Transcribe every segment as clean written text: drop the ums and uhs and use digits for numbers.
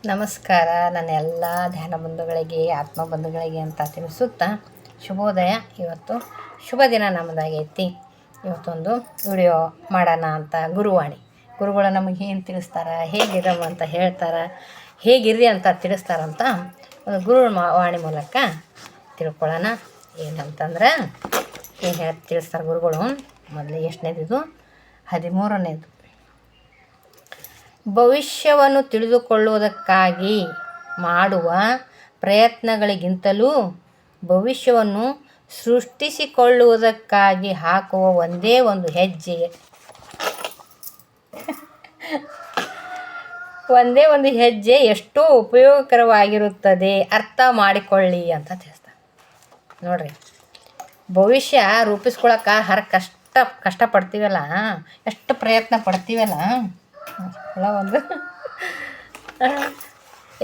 ನಮಸ್ಕಾರ. ನನ್ನ ಎಲ್ಲ ಧ್ಯಾನ ಬಂಧುಗಳಿಗೆ, ಆತ್ಮ ಬಂಧುಗಳಿಗೆ ಅಂತ ತಿಳಿಸುತ್ತಾ ಶುಭೋದಯ. ಇವತ್ತು ಶುಭ ದಿನ ನಮ್ಮದಾಗೈತಿ. ಇವತ್ತೊಂದು ವಿಡಿಯೋ ಮಾಡೋಣ ಅಂತ. ಗುರುಗಳು ನಮಗೆ ಏನು ತಿಳಿಸ್ತಾರೆ, ಹೇಗಿರವ ಅಂತ ಹೇಳ್ತಾರೆ, ಹೇಗಿರ್ರಿ ಅಂತ ತಿಳಿಸ್ತಾರಂತ ವಾಣಿ ಮೂಲಕ ತಿಳ್ಕೊಳ್ಳೋಣ. ಏನಂತಂದ್ರೆ ಏನು ತಿಳಿಸ್ತಾರೆ ಗುರುಗಳು. ಮೊದಲು ಎಷ್ಟನೇದಿದು? 13ನೇದು. ಭವಿಷ್ಯವನ್ನು ತಿಳಿದುಕೊಳ್ಳುವುದಕ್ಕಾಗಿ ಮಾಡುವ ಪ್ರಯತ್ನಗಳಿಗಿಂತಲೂ ಭವಿಷ್ಯವನ್ನು ಸೃಷ್ಟಿಸಿಕೊಳ್ಳುವುದಕ್ಕಾಗಿ ಹಾಕುವ ಒಂದೇ ಒಂದು ಹೆಜ್ಜೆ ಎಷ್ಟೋ ಉಪಯೋಗಕರವಾಗಿರುತ್ತದೆ, ಅರ್ಥ ಮಾಡಿಕೊಳ್ಳಿ ಅಂತ ತಿಳಿಸ್ತಾರೆ. ನೋಡ್ರಿ, ಭವಿಷ್ಯ ರೂಪಿಸ್ಕೊಳಕ್ಕೆ ಕಷ್ಟಪಡ್ತೀವಲ್ಲ, ಎಷ್ಟು ಪ್ರಯತ್ನ ಪಡ್ತೀವಲ್ಲ,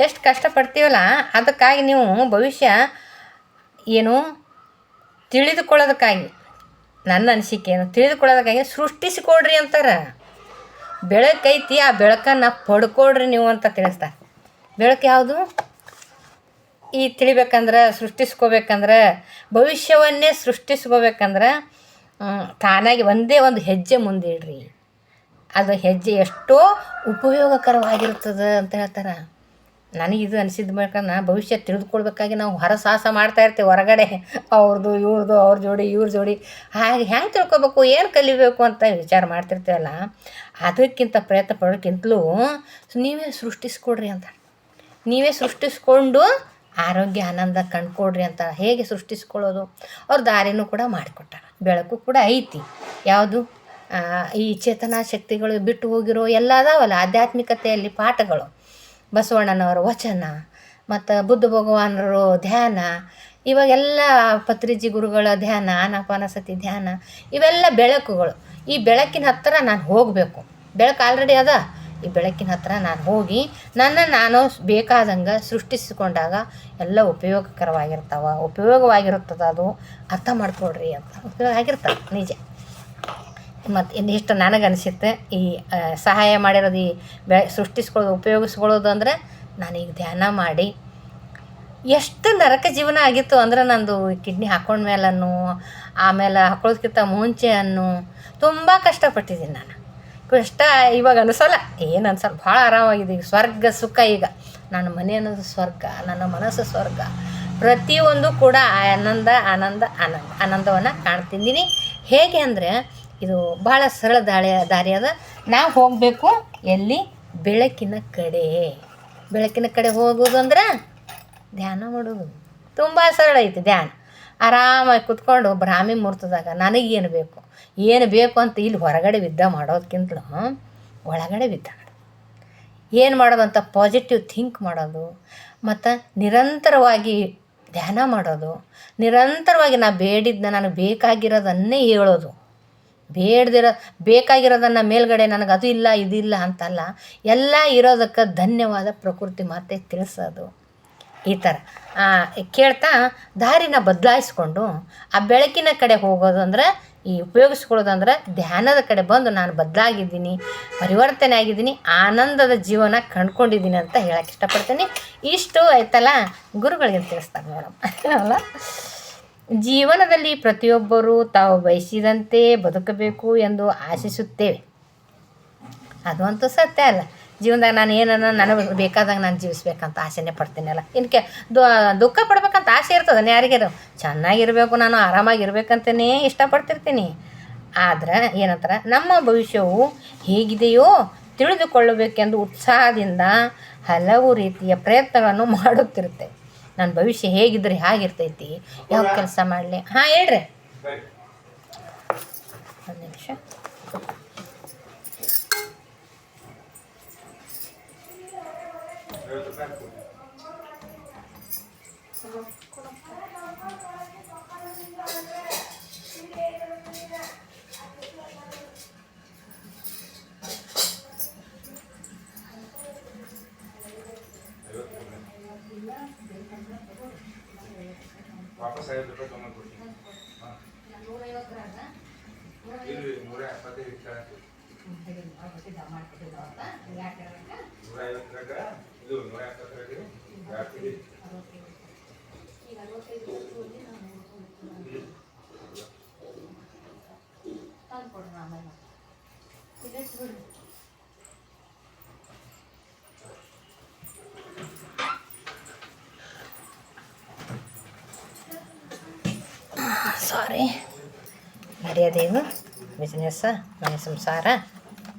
ಎಷ್ಟು ಕಷ್ಟಪಡ್ತೀವಲ್ಲ, ಅದಕ್ಕಾಗಿ ನೀವು ಭವಿಷ್ಯ ಏನು ತಿಳಿದುಕೊಳ್ಳೋದಕ್ಕಾಗಿ, ನನ್ನ ಅನಿಸಿಕೆ ಏನು ತಿಳಿದುಕೊಳ್ಳೋದಕ್ಕಾಗಿ ಸೃಷ್ಟಿಸಿಕೊಡ್ರಿ ಅಂತಾರೆ. ಬೆಳಕೈತಿ, ಆ ಬೆಳಕನ್ನು ಪಡ್ಕೊಡ್ರಿ ನೀವು ಅಂತ ತಿಳಿಸ್ತಾರೆ. ಬೆಳಕು ಯಾವುದು? ಈ ತಿಳಿಬೇಕಂದ್ರೆ, ಸೃಷ್ಟಿಸ್ಕೋಬೇಕಂದ್ರೆ, ಭವಿಷ್ಯವನ್ನೇ ಸೃಷ್ಟಿಸ್ಕೋಬೇಕಂದ್ರೆ ತಾನಾಗಿ ಒಂದೇ ಒಂದು ಹೆಜ್ಜೆ ಮುಂದಿಡ್ರಿ. ಅದು ಹೆಜ್ಜೆ ಎಷ್ಟೋ ಉಪಯೋಗಕರವಾಗಿರ್ತದೆ ಅಂತ ಹೇಳ್ತಾರೆ. ನನಗಿದು ಅನಿಸಿದ ಬೇಕಂದ್ರೆ, ಭವಿಷ್ಯ ತಿಳಿದುಕೊಳ್ಬೇಕಾಗಿ ನಾವು ಹೊರಸಾಹಸ ಮಾಡ್ತಾಯಿರ್ತೀವಿ ಹೊರಗಡೆ, ಅವ್ರದ್ದು ಇವ್ರದ್ದು, ಅವ್ರ ಜೋಡಿ ಇವ್ರ ಜೋಡಿ, ಹಾಗೆ ಹೆಂಗೆ ತಿಳ್ಕೊಬೇಕು, ಏನು ಕಲಿಬೇಕು ಅಂತ ವಿಚಾರ ಮಾಡ್ತಿರ್ತೀವಲ್ಲ, ಅದಕ್ಕಿಂತ ಪ್ರಯತ್ನ ಪಡೋಕ್ಕಿಂತಲೂ ನೀವೇ ಸೃಷ್ಟಿಸ್ಕೊಡ್ರಿ ಅಂತ. ನೀವೇ ಸೃಷ್ಟಿಸ್ಕೊಂಡು ಆರೋಗ್ಯ ಆನಂದ ಕಂಡುಕೊಡ್ರಿ ಅಂತ. ಹೇಗೆ ಸೃಷ್ಟಿಸ್ಕೊಳ್ಳೋದು ಅವ್ರ ದಾರಿನೂ ಕೂಡ ಮಾಡಿಕೊಟ್ಟಾರ. ಬೆಳಕು ಕೂಡ ಐತಿ. ಯಾವುದು? ಈ ಚೇತನಾ ಶಕ್ತಿಗಳು ಬಿಟ್ಟು ಹೋಗಿರೋ ಎಲ್ಲ ಅದಾವಲ್ಲ ಆಧ್ಯಾತ್ಮಿಕತೆಯಲ್ಲಿ ಪಾಠಗಳು, ಬಸವಣ್ಣನವರ ವಚನ ಮತ್ತು ಬುದ್ಧ ಭಗವಾನರು ಧ್ಯಾನ, ಇವಾಗೆಲ್ಲ ಪತ್ರಿಜಿ ಗುರುಗಳ ಧ್ಯಾನ, ಆನಾಪಾನಸತಿ ಧ್ಯಾನ, ಇವೆಲ್ಲ ಬೆಳಕುಗಳು. ಈ ಬೆಳಕಿನ ಹತ್ತಿರ ನಾನು ಹೋಗಬೇಕು. ಬೆಳಕು ಆಲ್ರೆಡಿ ಅದ. ಈ ಬೆಳಕಿನ ಹತ್ತಿರ ನಾನು ಹೋಗಿ ನಾನು ಬೇಕಾದಂಗೆ ಸೃಷ್ಟಿಸಿಕೊಂಡಾಗ ಎಲ್ಲ ಉಪಯೋಗವಾಗಿರುತ್ತದೆ. ಅದು ಅರ್ಥ ಮಾಡ್ಕೊಡ್ರಿ ಅಂತ. ಉಪಯೋಗ ಆಗಿರ್ತದೆ ನಿಜ. ಮತ್ತು ಇನ್ನಿಷ್ಟು ನನಗನ್ಸುತ್ತೆ, ಈ ಸಹಾಯ ಮಾಡಿರೋದು, ಈ ಸೃಷ್ಟಿಸ್ಕೊಳ್ಳೋದು, ಉಪಯೋಗಿಸ್ಕೊಳ್ಳೋದು ಅಂದರೆ, ನಾನೀಗ ಧ್ಯಾನ ಮಾಡಿ ಎಷ್ಟು ನರಕ ಜೀವನ ಆಗಿತ್ತು ಅಂದ್ರೆ, ನಂದು ಕಿಡ್ನಿ ಹಾಕೊಂಡ್ಮೇಲೂ, ಆಮೇಲೆ ಹಾಕೊಳ್ಳೋದಕ್ಕಿಂತ ಮುಂಚೆ ತುಂಬ ಕಷ್ಟಪಟ್ಟಿದ್ದೀನಿ ನಾನು. ಇವಾಗ ಅನಿಸಲ್ಲ, ಏನು ಅನ್ಸಲ್ಲ, ಭಾಳ ಆರಾಮಾಗಿದೆ. ಈಗ ಸ್ವರ್ಗ ಸುಖ. ಈಗ ನನ್ನ ಮನೆ ಅನ್ನೋದು ಸ್ವರ್ಗ, ನನ್ನ ಮನಸ್ಸು ಸ್ವರ್ಗ. ಪ್ರತಿಯೊಂದು ಕೂಡ ಆನಂದವನ್ನು ಕಾಣ್ತಿದ್ದೀನಿ. ಹೇಗೆ ಅಂದರೆ, ಇದು ಭಾಳ ಸರಳ ದಾರಿ ಅದ. ನಾವು ಹೋಗಬೇಕು ಎಲ್ಲಿ? ಬೆಳಕಿನ ಕಡೆ ಹೋಗೋದು ಅಂದ್ರೆ ಧ್ಯಾನ ಮಾಡೋದು. ತುಂಬ ಸರಳ ಐತಿ ಧ್ಯಾನ. ಆರಾಮಾಗಿ ಕುತ್ಕೊಂಡು ಬ್ರಾಹ್ಮಿ ಮುಹೂರ್ತದಾಗ ನನಗೇನು ಬೇಕು ಅಂತ ಇಲ್ಲಿ ಹೊರಗಡೆ ವಿದ್ಯೆ ಮಾಡೋದಕ್ಕಿಂತಲೂ ಒಳಗಡೆ ವಿದ್ಯೆ ಮಾಡೋದು. ಏನು ಮಾಡೋದು ಅಂತ ಪಾಸಿಟಿವ್ ಥಿಂಕ್ ಮಾಡೋದು, ಮತ್ತು ನಿರಂತರವಾಗಿ ಧ್ಯಾನ ಮಾಡೋದು, ನಿರಂತರವಾಗಿ ನನಗೆ ಬೇಕಾಗಿರೋದನ್ನೇ ಹೇಳೋದು. ಬೇಕಾಗಿರೋದನ್ನು ಮೇಲ್ಗಡೆ ನನಗೆ ಅದು ಇಲ್ಲ ಇದಿಲ್ಲ ಅಂತಲ್ಲ, ಎಲ್ಲ ಇರೋದಕ್ಕೆ ಧನ್ಯವಾದ ಪ್ರಕೃತಿ ಮಾತೆ ತಿಳಿಸೋದು. ಈ ಥರ ಕೇಳ್ತಾ ದಾರಿನ ಬದಲಾಯಿಸ್ಕೊಂಡು ಆ ಬೆಳಕಿನ ಕಡೆ ಹೋಗೋದು ಅಂದ್ರೆ, ಈ ಉಪಯೋಗಿಸ್ಕೊಳ್ಳೋದಂದ್ರೆ ಧ್ಯಾನದ ಕಡೆ ಬಂದು ನಾನು ಬದಲಾಗಿದ್ದೀನಿ, ಪರಿವರ್ತನೆ ಆಗಿದ್ದೀನಿ, ಆನಂದದ ಜೀವನ ಕಂಡುಕೊಂಡಿದ್ದೀನಿ ಅಂತ ಹೇಳಕ್ಕೆ ಇಷ್ಟಪಡ್ತೀನಿ. ಇಷ್ಟು ಆಯ್ತಲ್ಲ, ಗುರುಗಳಿಗೆ ತಿಳಿಸ್ತಾರೆ ಮೇಡಮ್ ಅಲ್ಲ. ಜೀವನದಲ್ಲಿ ಪ್ರತಿಯೊಬ್ಬರೂ ತಾವು ಬಯಸಿದಂತೆ ಬದುಕಬೇಕು ಎಂದು ಆಶಿಸುತ್ತೇವೆ. ಅದು ಅಂತೂ ಸತ್ಯ ಅಲ್ಲ. ಜೀವನದಾಗ ನಾನು ನನಗೆ ಬೇಕಾದಾಗ ನಾನು ಜೀವಿಸ್ಬೇಕಂತ ಆಸೆನೇ ಪಡ್ತೀನಲ್ಲ. ಇನ್ಕೆ ದುಃಖ ಪಡ್ಬೇಕಂತ ಆಸೆ ಇರ್ತದೆ ಯಾರಿಗಾರು. ಚೆನ್ನಾಗಿರಬೇಕು, ನಾನು ಆರಾಮಾಗಿರ್ಬೇಕಂತಲೇ ಇಷ್ಟಪಡ್ತಿರ್ತೀನಿ. ಆದ್ರೆ ಏನಂತಾರೆ, ನಮ್ಮ ಭವಿಷ್ಯವು ಹೇಗಿದೆಯೋ ತಿಳಿದುಕೊಳ್ಳಬೇಕೆಂದು ಉತ್ಸಾಹದಿಂದ ಹಲವು ರೀತಿಯ ಪ್ರಯತ್ನಗಳನ್ನು ಮಾಡುತ್ತಿರುತ್ತೆ. ನನ್ನ ಭವಿಷ್ಯ ಹೇಗಿದ್ರೆ ಹೇಗಿರ್ತೈತಿ, ಯಾವ ಕೆಲಸ ಮಾಡಲಿ. ಹೇಳ್ರಿ, ಒಂದು ನಿಮಿಷ. ವಾಪಸ್ 50 ರೂಪಾಯಿ ತೊಗೊಂಡ್ಬಿಡ್ತೀನಿ. 150 150 ಇದು 170 ಜಾಸ್ತಿ ಸಾರಿ ನಡೆಯೋದೇನು ಬಿಸ್ನೆಸ್ಸ ಮನೆ ಸಂಸಾರ.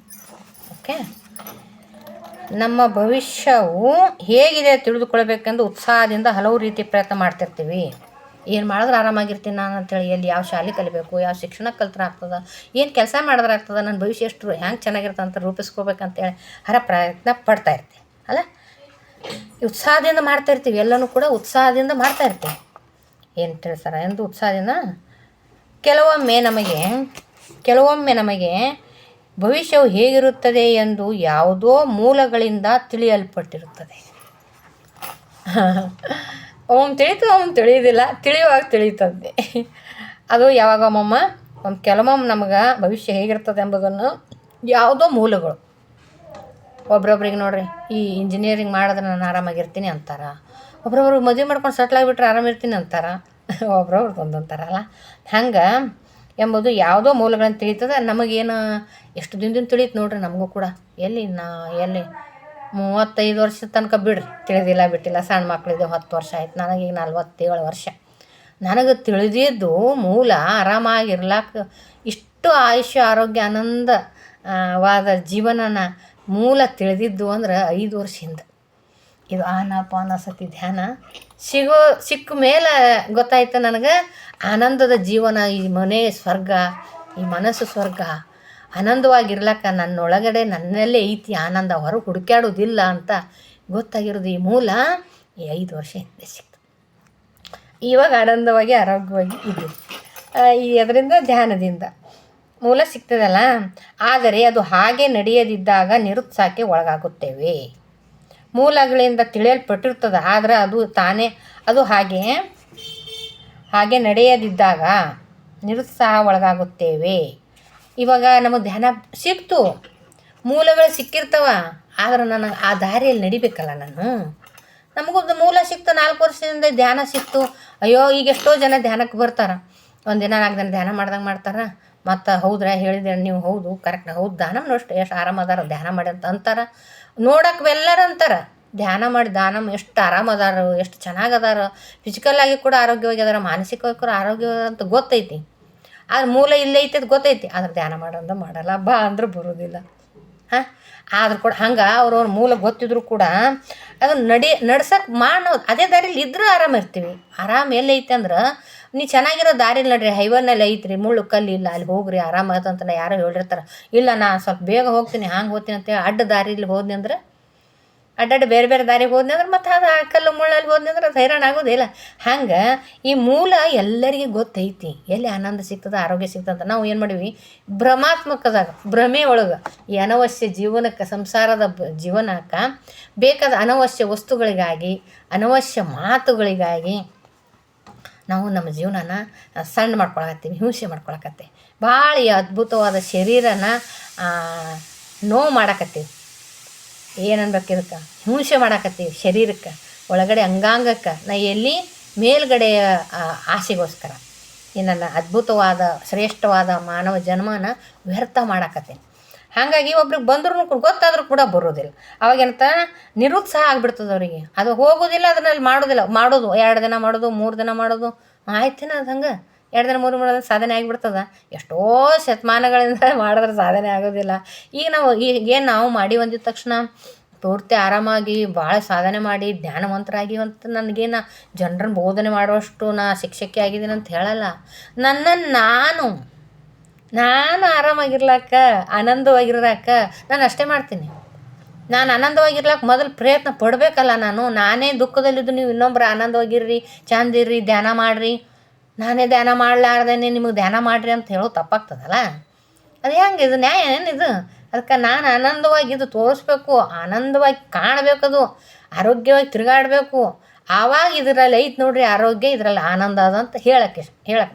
ಓಕೆ, ನಮ್ಮ ಭವಿಷ್ಯವು ಹೇಗಿದೆ ತಿಳಿದುಕೊಳ್ಬೇಕೆಂದು ಉತ್ಸಾಹದಿಂದ ಹಲವು ರೀತಿ ಪ್ರಯತ್ನ ಮಾಡ್ತಿರ್ತೀವಿ. ಏನು ಮಾಡಿದ್ರೆ ಆರಾಮಾಗಿರ್ತೀನಿ ನಾನು ಅಂತೇಳಿ, ಎಲ್ಲಿ ಯಾವ ಶಾಲೆ ಕಲಿಬೇಕು, ಯಾವ ಶಿಕ್ಷಣ ಕಲ್ತ್ರೆ ಆಗ್ತದೆ, ಏನು ಕೆಲಸ ಮಾಡಿದ್ರೆ ಆಗ್ತದೆ, ನನ್ನ ಭವಿಷ್ಯ ಎಷ್ಟು ಹೆಂಗೆ ಚೆನ್ನಾಗಿರ್ತದೆ ಅಂತ ರೂಪಿಸ್ಕೋಬೇಕಂತೇಳಿ ಪ್ರಯತ್ನ ಪಡ್ತಾ ಇರ್ತೀವಿ ಅಲ್ಲ. ಉತ್ಸಾಹದಿಂದ ಮಾಡ್ತಾಯಿರ್ತೀವಿ, ಎಲ್ಲನೂ ಕೂಡ ಉತ್ಸಾಹದಿಂದ ಮಾಡ್ತಾಯಿರ್ತೀವಿ. ಏನು ತಿಳಿಸ್ತಾರೆ ಎಂದು ಉತ್ಸಾಹದಿಂದ. ಕೆಲವೊಮ್ಮೆ ನಮಗೆ ಭವಿಷ್ಯವು ಹೇಗಿರುತ್ತದೆ ಎಂದು ಯಾವುದೋ ಮೂಲಗಳಿಂದ ತಿಳಿಯಲ್ಪಟ್ಟಿರುತ್ತದೆ. ಒಮ್ಮೆ ತಿಳಿತು, ಒಮ್ಮೆ ತಿಳಿಯೋದಿಲ್ಲ, ತಿಳಿಯುವಾಗ ತಿಳಿಯುತ್ತದೆ. ಅದು ಯಾವಾಗೊಮ್ಮೆ ಕೆಲವೊಮ್ಮೆ ನಮಗೆ ಭವಿಷ್ಯ ಹೇಗಿರ್ತದೆ ಎಂಬುದನ್ನು ಯಾವುದೋ ಮೂಲಗಳು. ಒಬ್ರೊಬ್ರಿಗೆ ನೋಡ್ರಿ, ಈ ಇಂಜಿನಿಯರಿಂಗ್ ಮಾಡಿದ್ರೆ ನಾನು ಆರಾಮಾಗಿರ್ತೀನಿ ಅಂತಾರೆ. ಒಬ್ರೊಬ್ರು ಮದುವೆ ಮಾಡ್ಕೊಂಡು ಸೆಟ್ಲಾಗಿಬಿಟ್ರೆ ಆರಾಮಿರ್ತೀನಿ ಅಂತಾರೆ. ಒಬ್ರೊಬ್ರು ಒಂದೊಂಥರಲ್ಲ. ಹಂಗೆ ಎಂಬುದು ಯಾವುದೋ ಮೂಲಗಳನ್ನು ತಿಳಿತದೆ. ನಮಗೇನು ಎಷ್ಟು ದಿನದಿಂದ ತಿಳಿಯುತ್ತೆ ನೋಡ್ರಿ ನಮಗೂ ಕೂಡ. ಎಲ್ಲಿ 35 ವರ್ಷದ ತನಕ ಬಿಡ್ರಿ, ತಿಳಿದಿಲ್ಲ ಬಿಟ್ಟಿಲ್ಲ. ಸಣ್ಣ ಮಕ್ಕಳಿದೆ 10 ವರ್ಷ ಆಯ್ತು, ನನಗೀಗ 47 ವರ್ಷ. ನನಗೆ ತಿಳಿದಿದ್ದು ಮೂಲ ಆರಾಮಾಗಿರ್ಲಾಕ ಇಷ್ಟು ಆಯುಷ್ಯ ಆರೋಗ್ಯ ಆನಂದವಾದ ಜೀವನನ ಮೂಲ ತಿಳಿದಿದ್ದು ಅಂದ್ರೆ 5 ವರ್ಷದಿಂದ. ಇದು ಆನಾಪಾನ ಸತಿ ಧ್ಯಾನ ಸಿಕ್ಕ ಮೇಲೆ ಗೊತ್ತಾಯ್ತು ನನಗೆ ಆನಂದದ ಜೀವನ, ಈ ಮನೆ ಸ್ವರ್ಗ, ಈ ಮನಸ್ಸು ಸ್ವರ್ಗ. ಆನಂದವಾಗಿರ್ಲಕ್ಕ ನನ್ನೊಳಗಡೆ ನನ್ನಲ್ಲೇ ಐತಿ ಆನಂದ, ಹೊರಗೆ ಹುಡುಕ್ಯಾಡೋದಿಲ್ಲ ಅಂತ ಗೊತ್ತಾಗಿರೋದು ಈ ಮೂಲ ಈ 5 ವರ್ಷ ಹಿಂದೆ ಸಿಕ್ತು. ಇವಾಗ ಆನಂದವಾಗಿ ಆರೋಗ್ಯವಾಗಿ ಇದ್ದೀವಿ ಈ ಅದರಿಂದ ಧ್ಯಾನದಿಂದ ಮೂಲ ಸಿಗ್ತದಲ್ಲ. ಆದರೆ ಅದು ಹಾಗೆ ನಡೆಯದಿದ್ದಾಗ ನಿರುತ್ಸಾಹಕ್ಕೆ ಒಳಗಾಗುತ್ತೇವೆ. ಮೂಲಗಳಿಂದ ತಿಳಿಯಲ್ಪಟ್ಟಿರ್ತದೆ, ಆದರೆ ಅದು ಹಾಗೆ ನಡೆಯದಿದ್ದಾಗ ನಿರುತ್ಸಾಹ ಒಳಗಾಗುತ್ತೇವೆ. ಇವಾಗ ನಮಗೆ ಧ್ಯಾನ ಸಿಕ್ತು, ಮೂಲಗಳು ಸಿಕ್ಕಿರ್ತವ, ಆದ್ರೆ ನನಗೆ ಆ ದಾರಿಯಲ್ಲಿ ನಡಿಬೇಕಲ್ಲ. ನಮಗೊಂದು ಮೂಲ ಸಿಕ್ತು, 4 ವರ್ಷದಿಂದ ಧ್ಯಾನ ಸಿಕ್ತು. ಅಯ್ಯೋ, ಈಗ ಎಷ್ಟೋ ಜನ ಧ್ಯಾನಕ್ಕೆ ಬರ್ತಾರೆ, ಒಂದಿನ 4 ದಿನ ಧ್ಯಾನ ಮಾಡ್ತಾರೆ. ಮತ್ತು ಹೌದ್ರಾ ಹೇಳಿದ್ರೆ ನೀವು, ಹೌದು ಕರೆಕ್ಟ್, ಹೌದು ಧ್ಯಾನ ಎಷ್ಟು ಆರಾಮದಾರ ಧ್ಯಾನ ಮಾಡಿ ಅಂತಾರೆ. ನೋಡಕ್ಕೆ ಎಲ್ಲರೂ ಅಂತಾರೆ ಧ್ಯಾನ ಮಾಡಿ ಎಷ್ಟು ಆರಾಮದಾರ, ಎಷ್ಟು ಚೆನ್ನಾಗದಾರ, ಫಿಸಿಕಲ್ಲಾಗಿ ಕೂಡ ಆರೋಗ್ಯವಾಗಿ ಅದಾರ, ಮಾನಸಿಕವಾಗಿ ಕೂಡ ಆರೋಗ್ಯ ಅಂತ ಗೊತ್ತೈತಿ. ಆದ್ರೆ ಮೂಲ ಇಲ್ಲೇ ಐತಿ ಅದು ಗೊತ್ತೈತಿ, ಆದ್ರೆ ಧ್ಯಾನ ಮಾಡಲ್ಲ, ಬಾ ಅಂದ್ರೆ ಬರೋದಿಲ್ಲ. ಆದ್ರೂ ಕೂಡ ಹಂಗೆ ಅವ್ರವ್ರ ಮೂಲ ಗೊತ್ತಿದ್ರು ಕೂಡ ಅದನ್ನು ನಡ್ಸಕ್ಕೆ ಮಾಡೋದು ಅದೇ ದಾರಿಲಿ ಇದ್ರೂ ಆರಾಮಿರ್ತೀವಿ. ಆರಾಮ ಎಲ್ಲೈತೆ ಅಂದ್ರೆ, ನೀ ಚೆನ್ನಾಗಿರೋ ದಾರಿಲಿ ನಡ್ರಿ, ಹೈವೇನಲ್ಲಿ ಐತ್ರಿ, ಮುಳ್ಳು ಕಲ್ಲಿಲ್ಲ, ಅಲ್ಲಿ ಹೋಗ್ರಿ ಆರಾಮಾಯ್ತಂತ ಯಾರೋ ಹೇಳಿರ್ತಾರೆ. ಇಲ್ಲ ನಾನು ಸ್ವಲ್ಪ ಬೇಗ ಹೋಗ್ತೀನಿ, ಹಂಗೆ ಹೋಗ್ತೀನಿ ಅಂತೇಳಿ ಅಡ್ಡ ದಾರಿಲಿ ಹೋದ್ನಿ ಅಂದ್ರೆ, ಅಡ್ಡಾಡಿ ಬೇರೆ ಬೇರೆ ದಾರಿಗೆ ಹೋದ್ನಿ ಅಂದ್ರೆ ಮತ್ತೆ ಅದು ಆ ಕಲ್ಲು ಮುಳ್ಳಲ್ಲಿ ಹೋದ್ನಿ ಅಂದ್ರೆ ಅದು ಹೈರಾಣ ಆಗೋದಿಲ್ಲ. ಹಂಗೆ ಈ ಮೂಲ ಎಲ್ಲರಿಗೆ ಗೊತ್ತೈತಿ, ಎಲ್ಲಿ ಆನಂದ ಸಿಗ್ತದೆ, ಆರೋಗ್ಯ ಸಿಗ್ತದೆ. ನಾವು ಏನು ಮಾಡೀವಿ, ಭ್ರಮಾತ್ಮಕದಾಗ ಭ್ರಮೆ ಒಳಗೆ ಈ ಅನವಶ್ಯ ಜೀವನಕ್ಕೆ, ಸಂಸಾರದ ಜೀವನಕ್ಕೆ ಬೇಕಾದ ಅನವಶ್ಯ ವಸ್ತುಗಳಿಗಾಗಿ, ಅನವಶ್ಯ ಮಾತುಗಳಿಗಾಗಿ ನಾವು ನಮ್ಮ ಜೀವನನ ಸಣ್ಣ ಮಾಡ್ಕೊಳಕತ್ತೀವಿ, ಹಿಂಸೆ ಮಾಡ್ಕೊಳಕತ್ತೀವಿ. ಭಾಳ ಅದ್ಭುತವಾದ ಶರೀರನ ನೋವು ಮಾಡಕತ್ತೀವಿ. ಏನನ್ಬೇಕು, ಇದಕ್ಕೆ ಹಿಂಸೆ ಮಾಡಕತ್ತೀವಿ ಶರೀರಕ್ಕೆ, ಒಳಗಡೆ ಅಂಗಾಂಗಕ್ಕೆ. ಎಲ್ಲಿ ಮೇಲ್ಗಡೆಯ ಆಸೆಗೋಸ್ಕರ ಈ ನನ್ನ ಅದ್ಭುತವಾದ ಶ್ರೇಷ್ಠವಾದ ಮಾನವ ಜನ್ಮನ ವ್ಯರ್ಥ ಮಾಡಕತ್ತೀನಿ. ಹಾಗಾಗಿ ಒಬ್ರಿಗೆ ಬಂದ್ರೂ ಗೊತ್ತಾದರೂ ಕೂಡ ಬರೋದಿಲ್ಲ. ಅವಾಗೇನಂತ ನಿರುತ್ಸಾಹ ಆಗಿಬಿಡ್ತದೆ ಅವರಿಗೆ. ಅದು ಹೋಗೋದಿಲ್ಲ, ಅದನ್ನಲ್ಲಿ ಮಾಡೋದಿಲ್ಲ. ಮಾಡೋದು 2 ದಿನ ಮಾಡೋದು, 3 ದಿನ ಮಾಡೋದು, ಆಯ್ತಿನ ಅದು ಹಂಗೆ 2 ದಿನ 3 ಮಾಡೋದು ಸಾಧನೆ ಆಗಿಬಿಡ್ತದೆ. ಎಷ್ಟೋ ಶತಮಾನಗಳಿಂದ ಮಾಡಿದ್ರೆ ಸಾಧನೆ ಆಗೋದಿಲ್ಲ. ಈಗ ನಾವು ಮಾಡಿ ಬಂದಿದ್ದ ತಕ್ಷಣ ಪೂರ್ತಿ ಆರಾಮಾಗಿ ಭಾಳ ಸಾಧನೆ ಮಾಡಿ ಜ್ಞಾನವಂತರಾಗಿ ಅಂತ ನನಗೇನು ಜನರನ್ನ ಬೋಧನೆ ಮಾಡುವಷ್ಟು ಶಿಕ್ಷಕಿ ಆಗಿದ್ದೀನಿ ಅಂತ ಹೇಳಲ್ಲ. ನನ್ನನ್ನು ನಾನು ಆರಾಮಾಗಿರ್ಲಾಕ, ಆನಂದವಾಗಿರ್ಲಾಕ ನಾನು ಅಷ್ಟೇ ಮಾಡ್ತೀನಿ. ನಾನು ಆನಂದವಾಗಿರ್ಲಾಕ ಮೊದಲು ಪ್ರಯತ್ನ ಪಡಬೇಕಲ್ಲ. ನಾನೇ ದುಃಖದಲ್ಲಿದ್ದು ನೀವು ಇನ್ನೊಬ್ರು ಆನಂದವಾಗಿರ್ರಿ, ಚಂದಿರ್ರಿ, ಧ್ಯಾನ ಮಾಡಿರಿ, ನಾನೇ ಧ್ಯಾನ ಮಾಡಲಾರ್ದೇನೆ ನಿಮಗೆ ಧ್ಯಾನ ಮಾಡಿರಿ ಅಂತ ಹೇಳೋದು ತಪ್ಪಾಗ್ತದಲ್ಲ. ಅದು ಹೆಂಗೆ, ಇದು ನ್ಯಾಯ ಏನಿದು? ಅದಕ್ಕೆ ನಾನು ಆನಂದವಾಗಿ ತೋರಿಸ್ಬೇಕು, ಆನಂದವಾಗಿ ಕಾಣಬೇಕದು, ಆರೋಗ್ಯವಾಗಿ ತಿರುಗಾಡಬೇಕು. ಆವಾಗ ಇದರಲ್ಲಿ ಐತೆ ನೋಡ್ರಿ ಆರೋಗ್ಯ, ಇದರಲ್ಲಿ ಆನಂದ ಅದಂತ ಹೇಳಕ್ಕೆ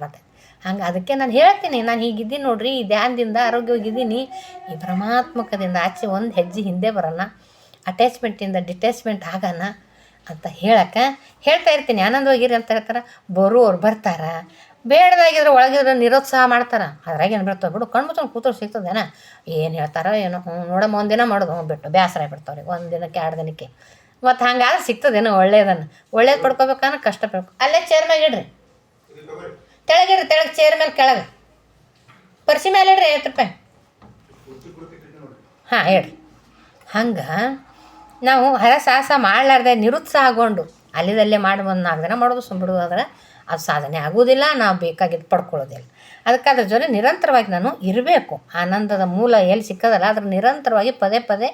ಮತ್ತೆ ಹಂಗೆ. ಅದಕ್ಕೆ ನಾನು ಹೇಳ್ತೀನಿ, ನಾನು ಹೀಗಿದ್ದೀನಿ ನೋಡ್ರಿ, ಈ ಧ್ಯಾನದಿಂದ ಆರೋಗ್ಯವಾಗಿದ್ದೀನಿ. ಈ ಭ್ರಮಾತ್ಮಕದಿಂದ ಆಚೆ ಒಂದು ಹೆಜ್ಜೆ ಹಿಂದೆ ಬರೋಣ. ಅಟ್ಯಾಚ್ಮೆಂಟಿಂದ ಡಿಟ್ಯಾಚ್ಮೆಂಟ್ ಆಗೋಣ ಅಂತ ಹೇಳ್ತಾ ಇರ್ತೀನಿ. ಆನಂದವಾಗಿರಿ ಅಂತ ಹೇಳ್ತಾರೆ. ಬರೋರು ಬರ್ತಾರೆ, ಬೇಡದಾಗಿದ್ರೆ ಒಳಗಿದ್ರೆ ನಿರುತ್ಸಾಹ ಮಾಡ್ತಾರೆ. ಅದ್ರಾಗ ಏನು ಬಿಡ್ತಾವೆ ಬಿಡು, ಕಣ್ಣು ಮುಚ್ಕೊಂಡು ಕೂತರು ಸಿಗ್ತದೇನ, ಏನು ಹೇಳ್ತಾರೋ ಏನೋ, ನೋಡಮ್ಮ ಒಂದಿನ ಮಾಡೋದು ಬಿಟ್ಟು ಬೇಸರ ಬಿಡ್ತಾವ್ರಿ, ಒಂದು ದಿನಕ್ಕೆ 2 ದಿನಕ್ಕೆ. ಮತ್ತು ಹಂಗಾದ್ರೆ ಸಿಗ್ತದೇನೋ ಒಳ್ಳೇದನ್ನು. ಒಳ್ಳೇದು ಪಡ್ಕೋಬೇಕಂದ್ರೆ ಕಷ್ಟ ಪಡ್ಕೊ. ಅಲ್ಲೇ ಚೇರ್ ಮ್ಯಾಗ ಇಡ್ರಿ, ತೆಳಗಿಡ್ರಿ, ತೆಳಗೆ ಚೇರ್ ಮೇಲೆ ಕೆಳಗೆ ಪರ್ಸಿ ಮೇಲೆ ಇಡ್ರಿ, 50 ರೂಪಾಯಿ. ಹಾಂ ಹೇಳ್ರಿ. ಹಂಗೆ ನಾವು ಹರಸಾಹಸ ಮಾಡಲಾರ್ದೆ ನಿರುತ್ಸಾಹಗೊಂಡು ಅಲ್ಲಿದಲ್ಲೇ ಮಾಡಿ ಒಂದು 4 ದಿನ ಮಾಡೋದು ಸುಂಬಿಡೋದು ಆದರೆ ಅದು ಸಾಧನೆ ಆಗೋದಿಲ್ಲ, ನಾವು ಬೇಕಾಗಿದ್ದು ಪಡ್ಕೊಳ್ಳೋದಿಲ್ಲ. ಅದಕ್ಕೆ ಅದ್ರ ಜೊತೆ ನಿರಂತರವಾಗಿ ನಾನು ಇರಬೇಕು. ಆನಂದದ ಮೂಲ ಎಲ್ಲಿ ಸಿಕ್ಕದಲ್ಲ ಅದ್ರ ನಿರಂತರವಾಗಿ ಪದೇ ಪದೇ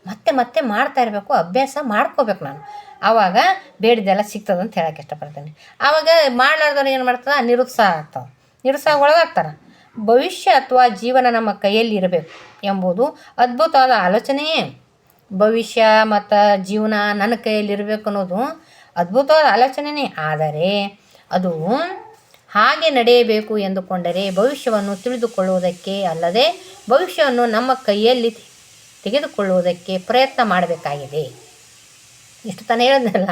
ಮತ್ತೆ ಮಾಡ್ತಾ ಇರಬೇಕು, ಅಭ್ಯಾಸ ಮಾಡ್ಕೋಬೇಕು ನಾನು. ಆವಾಗ ಬೇಡಿದೆಲ್ಲ ಸಿಗ್ತದೆ ಅಂತ ಹೇಳೋಕ್ಕೆ ಇಷ್ಟಪಡ್ತೀನಿ. ಆವಾಗ ಮಾಡಲಾರ್ದವ್ರು ಏನು ಮಾಡ್ತದೆ, ನಿರುತ್ಸಾಹ ಆಗ್ತವೆ, ನಿರುತ್ಸಾಹ ಒಳಗಾಗ್ತಾರೆ. ಭವಿಷ್ಯ ಅಥವಾ ಜೀವನ ನಮ್ಮ ಕೈಯಲ್ಲಿ ಇರಬೇಕು ಎಂಬುದು ಅದ್ಭುತವಾದ ಆಲೋಚನೆಯೇ. ಭವಿಷ್ಯ ಮತ್ತು ಜೀವನ ನನ್ನ ಕೈಯಲ್ಲಿ ಇರಬೇಕು ಅನ್ನೋದು ಅದ್ಭುತವಾದ ಆಲೋಚನೆಯೇ. ಆದರೆ ಅದು ಹಾಗೆ ನಡೆಯಬೇಕು ಎಂದುಕೊಂಡರೆ ಭವಿಷ್ಯವನ್ನು ತಿಳಿದುಕೊಳ್ಳುವುದಕ್ಕೆ ಅಲ್ಲದೆ ಭವಿಷ್ಯವನ್ನು ನಮ್ಮ ಕೈಯಲ್ಲಿ ತೆಗೆದುಕೊಳ್ಳುವುದಕ್ಕೆ ಪ್ರಯತ್ನ ಮಾಡಬೇಕಾಗಿದೆ. ಇಷ್ಟು ತಾನೇ ಹೇಳಿದ್ನಲ್ಲ,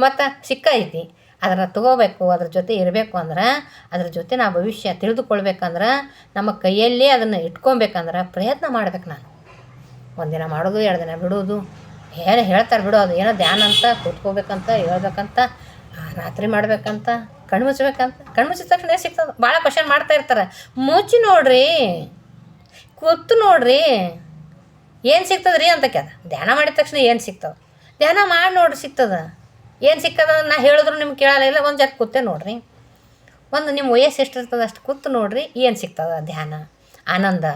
ಮತ್ತು ಸಿಕ್ಕೈತಿ. ಅದನ್ನು ತಗೋಬೇಕು, ಅದ್ರ ಜೊತೆ ಇರಬೇಕು ಅಂದ್ರೆ, ಅದ್ರ ಜೊತೆ ನಾವು ಭವಿಷ್ಯ ತಿಳಿದುಕೊಳ್ಬೇಕಂದ್ರೆ, ನಮ್ಮ ಕೈಯಲ್ಲೇ ಅದನ್ನು ಇಟ್ಕೊಬೇಕಂದ್ರೆ ಪ್ರಯತ್ನ ಮಾಡ್ಬೇಕು ನಾನು. ಒಂದಿನ ಮಾಡೋದು, 2 ದಿನ ಬಿಡೋದು, ಏನು ಹೇಳ್ತಾರೆ ಬಿಡು, ಅದು ಏನೋ ಧ್ಯಾನ ಅಂತ ಕೂತ್ಕೋಬೇಕಂತ, ಹೇಳ್ಬೇಕಂತ, ರಾತ್ರಿ ಮಾಡ್ಬೇಕಂತ, ಕಣ್ಣು ಮುಚ್ಚಿದ ತಕ್ಷಣ ಸಿಗ್ತದೆ. ಭಾಳ ಕ್ವಶನ್ ಮಾಡ್ತಾ ಇರ್ತಾರೆ. ಮುಚ್ಚಿ ನೋಡ್ರಿ, ಕೂತು ನೋಡ್ರಿ, ಏನು ಸಿಗ್ತದೆ ರೀ ಅಂತ ಕೇಳ. ಧ್ಯಾನ ಮಾಡಿದ ತಕ್ಷಣ ಏನು ಸಿಗ್ತದೆ, ಧ್ಯಾನ ಮಾಡಿ ನೋಡ್ರಿ ಸಿಗ್ತದೆ. ಏನು ಸಿಕ್ಕದ ನಾ ಹೇಳಿದ್ರು ನಿಮ್ಗೆ ಕೇಳಲ್ಲ, ಇಲ್ಲ ಒಂದು ಜೊತೆ ಕೂತೆ ನೋಡ್ರಿ, ಒಂದು ನಿಮ್ಮ ವಯಸ್ಸು ಎಷ್ಟಿರ್ತದೆ ಅಷ್ಟು ಕೂತು ನೋಡ್ರಿ, ಏನು ಸಿಗ್ತದೆ ಧ್ಯಾನ, ಆನಂದ,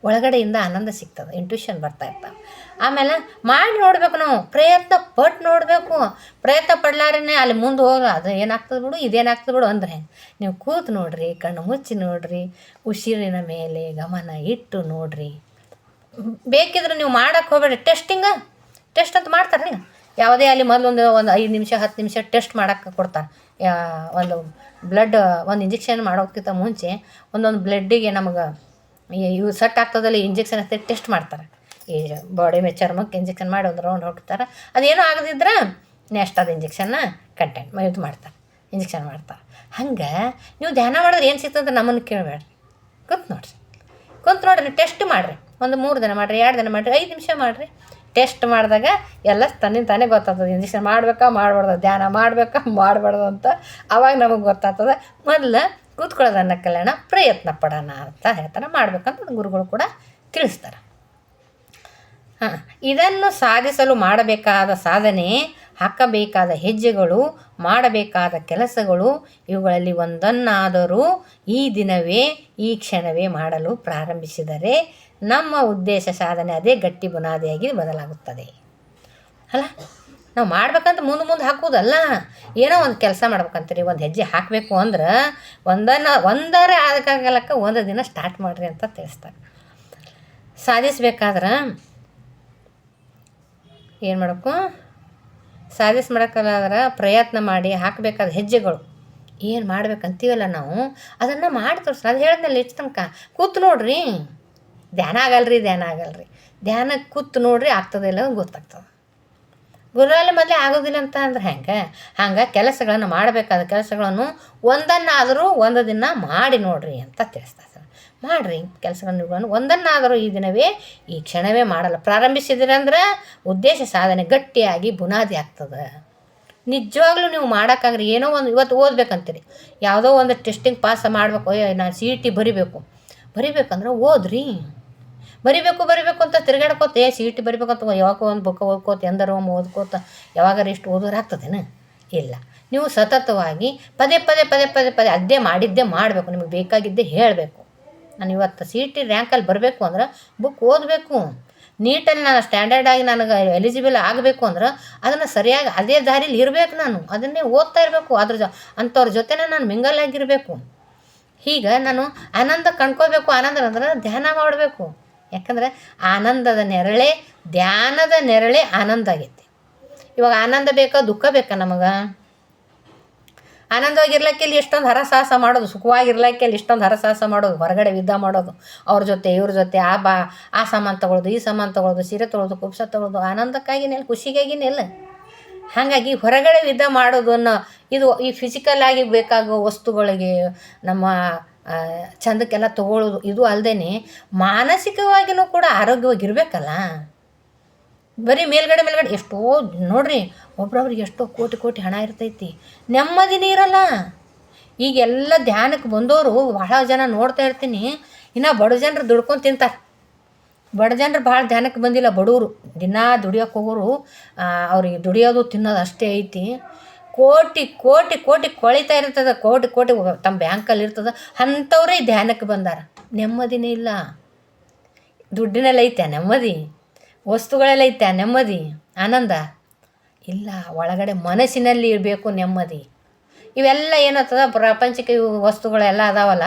ಒಳಗಡೆಯಿಂದ ಆನಂದ ಸಿಗ್ತದೆ, ಇಂಟ್ಯೂಷನ್ ಬರ್ತಾ ಇರ್ತಾವೆ. ಆಮೇಲೆ ಮಾಡಿ ನೋಡಬೇಕು, ನಾವು ಪ್ರಯತ್ನ ಪಟ್ಟು ನೋಡಬೇಕು. ಪ್ರಯತ್ನ ಪಡ್ಲಾರೇ ಅಲ್ಲಿ ಮುಂದೆ ಹೋಗಿ ಅದು ಏನಾಗ್ತದೆ ಬಿಡು, ಇದೇನಾಗ್ತದೆ ಬಿಡು ಅಂದ್ರೆ ನೀವು ಕೂತು ನೋಡ್ರಿ, ಕಣ್ಣು ಮುಚ್ಚಿ ನೋಡ್ರಿ, ಉಸಿರಿನ ಮೇಲೆ ಗಮನ ಇಟ್ಟು ನೋಡ್ರಿ. ಬೇಕಿದ್ರೆ ನೀವು ಮಾಡೋಕ್ಕೆ ಹೋಗಬೇಡಿ, ಟೆಸ್ಟ್ ಅಂತ ಮಾಡ್ತಾರಲ್ಲ, ಯಾವುದೇ ಅಲ್ಲಿ ಮೊದಲು ಒಂದು 5 ನಿಮಿಷ 10 ನಿಮಿಷ ಟೆಸ್ಟ್ ಮಾಡೋಕ್ಕೆ ಕೊಡ್ತಾರೆ. ಒಂದು ಬ್ಲಡ್ ಒಂದು ಇಂಜೆಕ್ಷನ್ ಮಾಡೋಕ್ಕಿಂತ ಮುಂಚೆ ಒಂದೊಂದು ಬ್ಲಡ್ಡಿಗೆ ನಮಗೆ ಇವು ಸೆಟ್ ಆಗ್ತದಲ್ಲಿ ಇಂಜೆಕ್ಷನ್ ಅಂತ ಟೆಸ್ಟ್ ಮಾಡ್ತಾರೆ. ಈ ಬಾಡಿ ಮೇಲೆ ಚರ್ಮಕ್ಕೆ ಇಂಜೆಕ್ಷನ್ ಮಾಡಿ ಒಂದು ರೌಂಡ್ ಹೊಡ್ತಾರೆ. ಅದೇನೋ ಆಗದಿದ್ರೆ ನೆಕ್ಸ್ಟ್ ಅದು ಇಂಜೆಕ್ಷನ್ನ ಕಂಟೆಂಟ್ ಇದು ಮಾಡ್ತಾರೆ, ಇಂಜೆಕ್ಷನ್ ಮಾಡ್ತಾರೆ. ಹಂಗೆ ನೀವು ಧ್ಯಾನ ಮಾಡಿದ್ರೆ ಏನು ಸಿಗ್ತದೆ ನಮ್ಮನ್ನು ಕೇಳಬೇಡ್ರಿ, ಕುಂತು ನೋಡ್ರಿ, ಟೆಸ್ಟ್ ಮಾಡಿರಿ. ಒಂದು 3 ದಿನ ಮಾಡಿರಿ, 2 ದಿನ ಮಾಡಿರಿ, 5 ನಿಮಿಷ ಮಾಡಿರಿ. ಟೆಸ್ಟ್ ಮಾಡಿದಾಗ ಎಲ್ಲ ತನ್ನಿಂದ ತಾನೇ ಗೊತ್ತಾಗ್ತದೆ, ಇಂಜೆಕ್ಷನ್ ಮಾಡಬೇಕಾ ಮಾಡಬಾರ್ದು, ಧ್ಯಾನ ಮಾಡಬೇಕಾ ಮಾಡಬಾರ್ದು ಅಂತ. ಆವಾಗ ನಮಗೆ ಗೊತ್ತಾಗ್ತದೆ. ಮೊದಲು ಕೂತ್ಕೊಳ್ಳೋದನ್ನು ಕಲ್ಯಾಣ ಪ್ರಯತ್ನ ಪಡೋಣ ಅಂತ ಹೇಳ್ತಾರೆ. ಮಾಡ್ಬೇಕಂತ ಗುರುಗಳು ಕೂಡ ತಿಳಿಸ್ತಾರೆ. ಇದನ್ನು ಸಾಧಿಸಲು ಮಾಡಬೇಕಾದ ಸಾಧನೆ, ಹಾಕಬೇಕಾದ ಹೆಜ್ಜೆಗಳು, ಮಾಡಬೇಕಾದ ಕೆಲಸಗಳು, ಇವುಗಳಲ್ಲಿ ಒಂದನ್ನಾದರೂ ಈ ದಿನವೇ ಈ ಕ್ಷಣವೇ ಮಾಡಲು ಪ್ರಾರಂಭಿಸಿದರೆ ನಮ್ಮ ಉದ್ದೇಶ ಸಾಧನೆ ಅದೇ ಗಟ್ಟಿ ಬುನಾದಿಯಾಗಿ ಬದಲಾಗುತ್ತದೆ. ಅಲ್ಲ, ನಾವು ಮಾಡ್ಬೇಕಂತ ಮುಂದೆ ಹಾಕೋದಲ್ಲ, ಏನೋ ಒಂದು ಕೆಲಸ ಮಾಡ್ಬೇಕಂತೀರಿ, ಒಂದು ಹೆಜ್ಜೆ ಹಾಕಬೇಕು ಅಂದ್ರೆ ಒಂದರೇ ಆಗಲಕ್ಕ 1 ದಿನ ಸ್ಟಾರ್ಟ್ ಮಾಡಿರಿ ಅಂತ ತಿಳಿಸ್ತಾರೆ. ಸಾಧಿಸ್ಬೇಕಾದ್ರೆ ಏನು ಮಾಡಬೇಕು, ಮಾಡೋಕ್ಕಾದ್ರೆ ಪ್ರಯತ್ನ ಮಾಡಿ ಹಾಕಬೇಕಾದ ಹೆಜ್ಜೆಗಳು ಏನು ಮಾಡ್ಬೇಕಂತೀವಲ್ಲ ನಾವು, ಅದನ್ನು ಮಾಡಿ ತೋರಿಸ್ರಿ. ಅದು ಹೇಳಿದ್ಮೇಲೆ ಹೆಚ್ಚು ತನಕ ಕೂತು ನೋಡ್ರಿ, ಧ್ಯಾನ ಆಗಲ್ರಿ. ಧ್ಯಾನಕ್ಕೆ ಕೂತು ನೋಡ್ರಿ, ಆಗ್ತದೆ ಇಲ್ಲ ಗೊತ್ತಾಗ್ತದೆ. ಗುರುವಲ್ಲಿ ಮೊದಲೇ ಆಗೋದಿಲ್ಲ ಅಂತ ಅಂದ್ರೆ ಹಂಗೆ ಕೆಲಸಗಳನ್ನು ಮಾಡಬೇಕಾದ ಕೆಲಸಗಳನ್ನು ಒಂದನ್ನಾದರೂ 1 ದಿನ ಮಾಡಿ ನೋಡ್ರಿ ಅಂತ ತಿಳಿಸ್ತಾರೆ. ಮಾಡಿರಿ ಕೆಲಸಗಳನ್ನು ಒಂದನ್ನಾದರೂ ಈ ದಿನವೇ ಈ ಕ್ಷಣವೇ ಮಾಡಲ್ಲ ಪ್ರಾರಂಭಿಸಿದ್ರಂದ್ರೆ ಉದ್ದೇಶ ಸಾಧನೆ ಗಟ್ಟಿಯಾಗಿ ಬುನಾದಿ ಆಗ್ತದೆ. ನಿಜವಾಗ್ಲೂ ನೀವು ಮಾಡೋಕ್ಕಾಗ್ರಿ. ಏನೋ ಒಂದು ಇವತ್ತು ಓದ್ಬೇಕಂತೀರಿ, ಯಾವುದೋ ಒಂದು ಟೆಸ್ಟಿಂಗ್ ಪಾಸ್ ಮಾಡಬೇಕು, ನಾನು CET ಬರಿಬೇಕಂದ್ರೆ ಓದ್ರಿ. ಬರಿಬೇಕು ಅಂತ ತಿರುಗಾಡ್ಕೋತ CET ಬರಿಬೇಕಂತ ಯಾವಾಗ ಒಂದು ಬುಕ್ ಓದ್ಕೋತ ಎಂದರೋ ಓದ್ಕೋತ ಯಾವಾಗಾರ ಇಷ್ಟು ಓದೋರು ಆಗ್ತದೇನು? ಇಲ್ಲ. ನೀವು ಸತತವಾಗಿ ಪದೇ ಅದೇ ಮಾಡಿದ್ದೇ ಮಾಡಬೇಕು. ನಿಮಗೆ ಬೇಕಾಗಿದ್ದೇ ಹೇಳಬೇಕು. ನಾನು ಇವತ್ತು CET ರ್ಯಾಂಕಲ್ಲಿ ಬರಬೇಕು ಅಂದ್ರೆ ಬುಕ್ ಓದಬೇಕು. ನೀಟಲ್ಲಿ ನಾನು ಸ್ಟ್ಯಾಂಡರ್ಡಾಗಿ ನನಗೆ ಎಲಿಜಿಬಲ್ ಆಗಬೇಕು ಅಂದ್ರೆ ಅದನ್ನು ಸರಿಯಾಗಿ ಅದೇ ದಾರಿಲಿ ಇರಬೇಕು. ನಾನು ಅದನ್ನೇ ಓದ್ತಾ ಇರಬೇಕು. ಅಂಥವ್ರ ಜೊತೆನೇ ನಾನು ಮಿಂಗಲ್ ಆಗಿರಬೇಕು. ಹೀಗೆ ನಾನು ಆನಂದ ಕಂಡ್ಕೋಬೇಕು. ಆನಂದ ಅಂದ್ರೆ ಧ್ಯಾನ ಮಾಡಬೇಕು. ಯಾಕಂದರೆ ಆನಂದದ ನೆರಳೇ, ಧ್ಯಾನದ ನೆರಳೇ ಆನಂದ ಆಗೈತಿ. ಇವಾಗ ಆನಂದ ಬೇಕಾ ದುಃಖ ಬೇಕಾ? ನಮಗೆ ಆನಂದವಾಗಿರ್ಲಿಕ್ಕೆ ಇಲ್ಲಿ ಎಷ್ಟೊಂದು ಹರಸಾಹಸ ಮಾಡೋದು, ಸುಖವಾಗಿರ್ಲಿಕ್ಕೆ ಇಲ್ಲಿ ಇಷ್ಟೊಂದು ಹರಸಾಹಸ ಮಾಡೋದು, ಹೊರಗಡೆ ಯುದ್ಧ ಮಾಡೋದು, ಅವ್ರ ಜೊತೆ ಇವ್ರ ಜೊತೆ ಆ ಸಾಮಾನು ತೊಗೊಳೋದು, ಈ ಸಾಮಾನು ತೊಗೊಳೋದು, ಸೀರೆ ತೊಗೊಳೋದು, ಕುಪ್ಸ ತೊಗೊಳೋದು, ಆನಂದಕ್ಕಾಗಿನೇ ಖುಷಿಗಾಗಿನೇ ಇಲ್ಲ. ಹಾಗಾಗಿ ಹೊರಗಡೆ ಯುದ್ಧ ಮಾಡೋದನ್ನು ಇದು ಈ ಫಿಸಿಕಲ್ ಆಗಿ ಬೇಕಾಗುವ ವಸ್ತುಗಳಿಗೆ ನಮ್ಮ ಚಂದಕ್ಕೆಲ್ಲ ತೊಗೊಳ್ಳೋದು ಇದು ಅಲ್ಲದೆ ಮಾನಸಿಕವಾಗಿಯೂ ಕೂಡ ಆರೋಗ್ಯವಾಗಿರ್ಬೇಕಲ್ಲ. ಬರೀ ಮೇಲ್ಗಡೆ ಎಷ್ಟೋ ನೋಡ್ರಿ, ಒಬ್ರೊಬ್ರಿಗೆ ಎಷ್ಟೋ ಕೋಟಿ ಕೋಟಿ ಹಣ ಇರ್ತೈತಿ, ನೆಮ್ಮದಿನೇ ಇರಲ್ಲ. ಈಗೆಲ್ಲ ಧ್ಯಾನಕ್ಕೆ ಬಂದವರು ಭಾಳ ಜನ ನೋಡ್ತಾ ಇರ್ತೀನಿ, ಇನ್ನು ಬಡ ಜನರು ದುಡ್ಕೊಂಡು ತಿಂತಾರೆ. ಬಡ ಜನರು ಭಾಳ ಧ್ಯಾನಕ್ಕೆ ಬಂದಿಲ್ಲ, ಬಡವರು ದಿನ ದುಡಿಯೋಕೆ ಹೋಗೋರು, ಅವ್ರಿಗೆ ದುಡಿಯೋದು ತಿನ್ನೋದು ಅಷ್ಟೇ ಐತಿ. ಕೋಟಿ ಕೋಟಿ ಕೋಟಿ ಕೊಳಿತಾ ಇರ್ತದೆ, ಕೋಟಿ ಕೋಟಿ ತಮ್ಮ ಬ್ಯಾಂಕಲ್ಲಿ ಇರ್ತದೆ. ಅಂಥವ್ರೇ ಧ್ಯಾನಕ್ಕೆ ಬಂದಾರ, ನೆಮ್ಮದಿನೇ ಇಲ್ಲ. ದುಡ್ಡಿನೆಲ್ಲ ಐತೆ ನೆಮ್ಮದಿ, ವಸ್ತುಗಳೆಲ್ಲ ಐತೆ ನೆಮ್ಮದಿ, ಆನಂದ ಇಲ್ಲ. ಒಳಗಡೆ ಮನಸ್ಸಿನಲ್ಲಿ ಇರಬೇಕು ನೆಮ್ಮದಿ. ಇವೆಲ್ಲ ಏನಾಗ್ತದೆ, ಪ್ರಾಪಂಚಿಕ ವಸ್ತುಗಳೆಲ್ಲ ಅದಾವಲ್ಲ,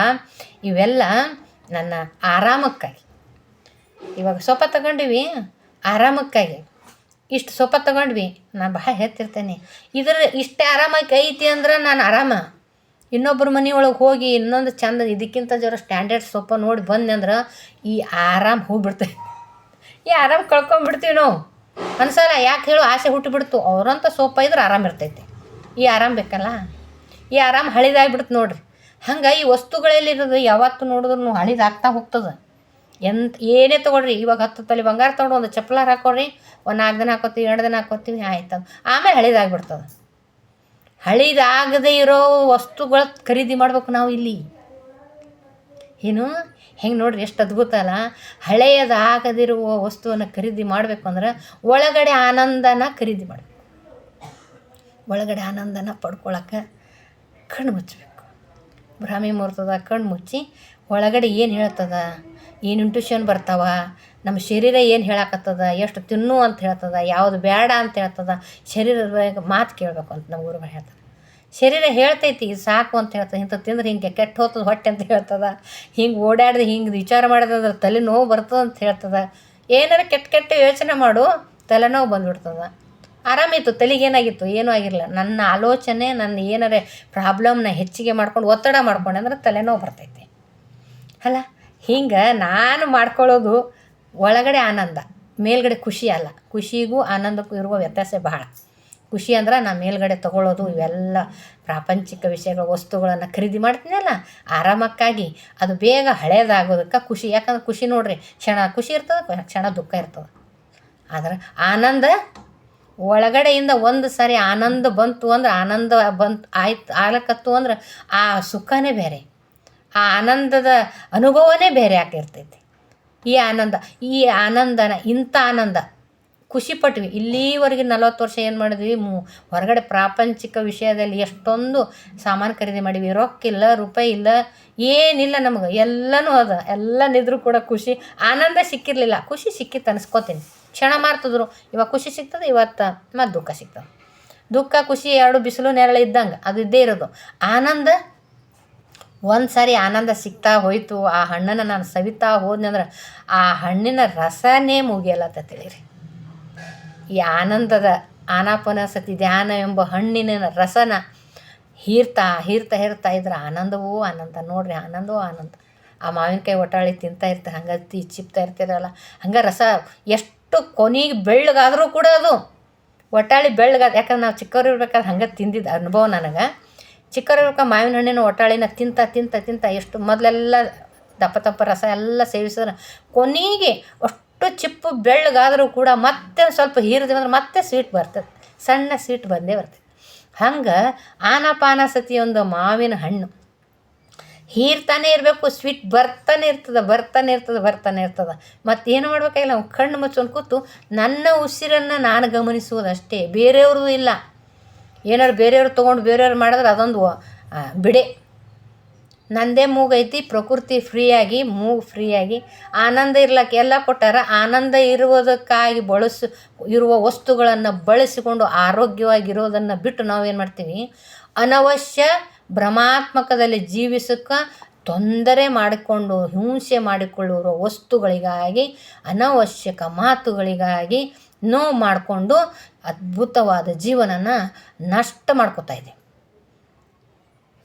ಇವೆಲ್ಲ ನನ್ನ ಆರಾಮಕ್ಕಾಗಿ. ಇವಾಗ ಸೊಪ್ಪ ತಗೊಂಡ್ವಿ ಆರಾಮಕ್ಕಾಗಿ, ಇಷ್ಟು ಸೊಪ್ಪ ತಗೊಂಡ್ವಿ. ನಾನು ಭಾಳ ಹೇಳ್ತಿರ್ತೇನೆ, ಇಷ್ಟೇ ಆರಾಮಾಗಿ ಐತಿ ಅಂದ್ರೆ ನಾನು ಆರಾಮ. ಇನ್ನೊಬ್ಬರ ಮನೆಯೊಳಗೆ ಹೋಗಿ ಇನ್ನೊಂದು ಚಂದ ಇದಕ್ಕಿಂತ ಜರ ಸ್ಟ್ಯಾಂಡರ್ಡ್ ಸೊಪ್ಪ ನೋಡಿ ಬಂದೆ ಅಂದ್ರೆ ಈ ಆರಾಮ ಹೋಗ್ಬಿಡ್ತೇವೆ, ಈ ಆರಾಮ ಕಳ್ಕೊಂಬಿಡ್ತೀವಿ ನಾವು. ಅನ್ಸಲ್ಲ, ಯಾಕೆ ಹೇಳು, ಆಸೆ ಹುಟ್ಟಿಬಿಡ್ತು. ಅವ್ರಂಥ ಸೊಪ್ಪ ಇದ್ರೆ ಆರಾಮ ಇರ್ತೈತಿ. ಈ ಆರಾಮ ಬೇಕಲ್ಲ, ಈ ಆರಾಮ ಹಳಿದಾಗ್ಬಿಡ್ತು ನೋಡ್ರಿ. ಹಂಗೆ ಈ ವಸ್ತುಗಳಲ್ಲಿರೋದು ಯಾವತ್ತು ನೋಡಿದ್ರು ಹಳಿದಾಗ್ತಾ ಹೋಗ್ತದೆ. ಏನೇ ತೊಗೊಳ್ರಿ, ಇವಾಗ 10 ತೊಲೆ ಬಂಗಾರ ತೊಗೊಂಡು ಒಂದು ಚಪ್ಪಲಾರ ಹಾಕೊಳ್ರಿ, ಒಂದು 4 ದಿನ ಹಾಕೋತೀವಿ, 2 ದಿನ ಹಾಕೋತೀವಿ, ಆಯ್ತದ. ಆಮೇಲೆ ಹಳಿದಾಗ್ಬಿಡ್ತದೆ. ಹಳಿದಾಗದೇ ಇರೋ ವಸ್ತುಗಳ ಖರೀದಿ ಮಾಡ್ಬೇಕು ನಾವು ಇಲ್ಲಿ. ಏನು ಹೆಂಗೆ ನೋಡ್ರಿ, ಎಷ್ಟು ಅದ್ಭುತ ಅಲ್ಲ. ಹಳೆಯದಾಗದಿರುವ ವಸ್ತುವನ್ನು ಖರೀದಿ ಮಾಡಬೇಕು ಅಂದ್ರೆ ಒಳಗಡೆ ಆನಂದನ ಖರೀದಿ ಮಾಡಬೇಕು. ಒಳಗಡೆ ಆನಂದನ ಪಡ್ಕೊಳಕ್ಕೆ ಕಣ್ಣು ಮುಚ್ಚಬೇಕು. ಬ್ರಾಹ್ಮಿ ಮುಹೂರ್ತದ ಕಣ್ಣು ಮುಚ್ಚಿ ಒಳಗಡೆ ಏನು ಹೇಳ್ತದ, ಏನು ಇಂಟ್ಯೂಷನ್ ಬರ್ತಾವ, ನಮ್ಮ ಶರೀರ ಏನು ಹೇಳಕತ್ತದ, ಎಷ್ಟು ತಿನ್ನು ಅಂತ ಹೇಳ್ತದ, ಯಾವುದು ಬೇಡ ಅಂತ ಹೇಳ್ತದ, ಶರೀರದ ಮಾತು ಕೇಳಬೇಕು ಅಂತ ನಮ್ಮ ಗುರುಗಳು ಹೇಳ್ತಾರೆ. ಶರೀರ ಹೇಳ್ತೈತಿ ಇದು ಸಾಕು ಅಂತ ಹೇಳ್ತದೆ, ಇಂಥ ತಿಂದ್ರೆ ಹಿಂಗೆ ಕೆಟ್ಟ ಹೋಗ್ತದೆ ಹೊಟ್ಟೆ ಅಂತ ಹೇಳ್ತದ, ಹಿಂಗೆ ಓಡಾಡಿದ್ರೆ ಹಿಂಗೆ ವಿಚಾರ ಮಾಡಿದ್ರೆ ತಲೆನೋವು ಬರ್ತದೆ ಅಂತ ಹೇಳ್ತದ. ಏನಾರು ಕೆಟ್ಟ ಯೋಚನೆ ಮಾಡು, ತಲೆನೋವು ಬಂದುಬಿಡ್ತದ. ಆರಾಮಿತ್ತು, ತಲೆಗೇನಾಗಿತ್ತು, ಏನೂ ಆಗಿರಲಿಲ್ಲ. ನನ್ನ ಆಲೋಚನೆ, ನನ್ನ ಏನಾರೇ ಪ್ರಾಬ್ಲಮ್ನ ಹೆಚ್ಚಿಗೆ ಮಾಡ್ಕೊಂಡು ಒತ್ತಡ ಮಾಡ್ಕೊಂಡೆ ಅಂದ್ರೆ ತಲೆನೋವು ಬರ್ತೈತಿ ಅಲ್ಲ. ಹಿಂಗೆ ನಾನು ಮಾಡ್ಕೊಳ್ಳೋದು ಒಳಗಡೆ ಆನಂದ, ಮೇಲ್ಗಡೆ ಖುಷಿ ಅಲ್ಲ. ಖುಷಿಗೂ ಆನಂದಕ್ಕೂ ಇರುವ ವ್ಯತ್ಯಾಸ ಭಾಳ. ಖುಷಿ ಅಂದ್ರೆ ನಾನು ಮೇಲ್ಗಡೆ ತೊಗೊಳ್ಳೋದು, ಇವೆಲ್ಲ ಪ್ರಾಪಂಚಿಕ ವಿಷಯಗಳ ವಸ್ತುಗಳನ್ನು ಖರೀದಿ ಮಾಡ್ತೀನಲ್ಲ ಆರಾಮಕ್ಕಾಗಿ, ಅದು ಬೇಗ ಹಳೇದಾಗೋದಕ್ಕೆ ಖುಷಿ. ಯಾಕಂದ್ರೆ ಖುಷಿ ನೋಡ್ರಿ, ಕ್ಷಣ ಖುಷಿ ಇರ್ತದೆ, ಕ್ಷಣ ದುಃಖ ಇರ್ತದೆ. ಆದರೆ ಆನಂದ ಒಳಗಡೆಯಿಂದ ಒಂದು ಸಾರಿ ಆನಂದ ಬಂತು ಅಂದ್ರೆ, ಆನಂದ ಆಗ್ಲಕತ್ತು ಅಂದ್ರೆ ಆ ಸುಖನೇ ಬೇರೆ, ಆ ಆನಂದದ ಅನುಭವನೇ ಬೇರೆ ಆಗಿರ್ತೈತಿ. ಈ ಆನಂದನ ಇಂಥ ಆನಂದ ಖುಷಿ ಪಟ್ವಿ. ಇಲ್ಲಿವರೆಗೆ 40 ವರ್ಷ ಏನು ಮಾಡಿದ್ವಿ, ಹೊರಗಡೆ ಪ್ರಾಪಂಚಿಕ ವಿಷಯದಲ್ಲಿ ಎಷ್ಟೊಂದು ಸಾಮಾನು ಖರೀದಿ ಮಾಡಿವಿ. ರೊಕ್ಕಿಲ್ಲ, ರೂಪಾಯಿ ಇಲ್ಲ, ಏನಿಲ್ಲ ನಮಗೆ, ಎಲ್ಲನೂ ಅದ. ಎಲ್ಲ ನಿದ್ರು ಕೂಡ ಖುಷಿ ಆನಂದ ಸಿಕ್ಕಿರಲಿಲ್ಲ. ಖುಷಿ ಸಿಕ್ಕಿತ್ತು ಅನಿಸ್ಕೋತೀನಿ. ಕ್ಷಣ ಮಾರ್ತದ್ರು, ಇವಾಗ ಖುಷಿ ಸಿಗ್ತದೆ, ಇವತ್ತು ಮತ್ತು ದುಃಖ ಸಿಗ್ತದೆ. ದುಃಖ ಖುಷಿ ಎರಡು ಬಿಸಿಲು ನೆರಳು ಇದ್ದಂಗೆ ಅದು ಇದ್ದೇ ಇರೋದು. ಆನಂದ ಒಂದು ಸಾರಿ ಆನಂದ ಸಿಗ್ತಾ ಹೋಯಿತು, ಆ ಹಣ್ಣನ್ನು ನಾನು ಸವಿತಾ ಹೋದ್ನಿ ಅಂದ್ರೆ ಆ ಹಣ್ಣಿನ ರಸನೇ ಮುಗಿಯಲ್ಲ ಅಂತ ತಿಳಿರಿ. ಈ ಆನಂದದ ಆನಾಪಾನಸತಿ ಧ್ಯಾನ ಎಂಬ ಹಣ್ಣಿನ ರಸನ ಹೀರ್ತಾ ಇದ್ರೆ ಆನಂದವೂ ಆನಂದ ನೋಡ್ರಿ, ಆನಂದವೂ ಆನಂದ. ಆ ಮಾವಿನಕಾಯಿ ಒಟ್ಟಾಳಿ ತಿಂತಾ ಇರ್ತಾರೆ, ಹಂಗೆ ಚಿಪ್ತಾ ಇರ್ತೀರಲ್ಲ, ಹಂಗೆ ರಸ ಎಷ್ಟು ಕೊನೆಗೆ ಬೆಳ್ಳಗಾದರೂ ಕೂಡ ಅದು ಒಟ್ಟಾಳಿ ಬೆಳ್ಳಗಾದ. ಯಾಕಂದ್ರೆ ನಾವು ಚಿಕ್ಕವ್ರು ಇರ್ಬೇಕಾದ್ರೆ ಹಂಗೆ ತಿಂದಿದ್ದು ಅನುಭವ ನನಗೆ. ಚಿಕ್ಕವ್ರು ಇರ್ಬೇಕಾದ್ರೆ ಮಾವಿನ ಹಣ್ಣಿನ ಒಟ್ಟಾಳಿನ ತಿಂತ ಎಷ್ಟು ಮೊದಲೆಲ್ಲ ದಪ್ಪ ರಸ ಎಲ್ಲ ಸೇವಿಸಿದ್ರೆ ಕೊನೆಗೆ ಅಷ್ಟು ಚಿಪ್ಪು ಬೆಳ್ಳಗಾದರೂ ಕೂಡ ಮತ್ತೆ ಸ್ವಲ್ಪ ಹೀರಿದ್ವಿ ಅಂದ್ರೆ ಮತ್ತೆ ಸ್ವೀಟ್ ಬರ್ತದೆ, ಸಣ್ಣ ಸ್ವೀಟ್ ಬಂದೇ ಬರ್ತದೆ. ಹಂಗೆ ಆನಾಪಾನಸತಿ ಒಂದು ಮಾವಿನ ಹಣ್ಣು ಹೀರ್ತಾನೆ ಇರಬೇಕು, ಸ್ವೀಟ್ ಬರ್ತಾನೆ ಇರ್ತದೆ. ಮತ್ತೇನು ಮಾಡ್ಬೇಕಾಗಿಲ್ಲ, ನಾವು ಕಣ್ಣು ಮುಚ್ಕೊಂಡು ಕೂತು ನನ್ನ ಉಸಿರನ್ನು ನಾನು ಗಮನಿಸುವುದು ಅಷ್ಟೇ, ಬೇರೆಯವ್ರದ್ದು ಇಲ್ಲ. ಏನಾರು ಬೇರೆಯವ್ರು ತೊಗೊಂಡು ಬೇರೆಯವ್ರು ಮಾಡಿದ್ರೆ ಅದೊಂದು ಬಿಡೆ. ನಂದೇ ಮೂಗೈತಿ, ಪ್ರಕೃತಿ ಫ್ರೀಯಾಗಿ, ಮೂಗು ಫ್ರೀಯಾಗಿ ಆನಂದ ಇರ್ಲಿಕ್ಕೆ ಎಲ್ಲ ಕೊಟ್ಟಾರ. ಆನಂದ ಇರುವುದಕ್ಕಾಗಿ ಇರುವ ವಸ್ತುಗಳನ್ನು ಬಳಸಿಕೊಂಡು ಆರೋಗ್ಯವಾಗಿರೋದನ್ನು ಬಿಟ್ಟು ನಾವೇನು ಮಾಡ್ತೀವಿ, ಅನವಶ್ಯ ಭ್ರಮಾತ್ಮಕದಲ್ಲಿ ಜೀವಿಸೋಕ್ಕೆ ತೊಂದರೆ ಮಾಡಿಕೊಂಡು ಹಿಂಸೆ ಮಾಡಿಕೊಳ್ಳುವ ವಸ್ತುಗಳಿಗಾಗಿ, ಅನವಶ್ಯಕ ಮಾತುಗಳಿಗಾಗಿ ನೋವು ಮಾಡಿಕೊಂಡು ಅದ್ಭುತವಾದ ಜೀವನನ ನಷ್ಟ ಮಾಡ್ಕೋತಾ ಇದೆ.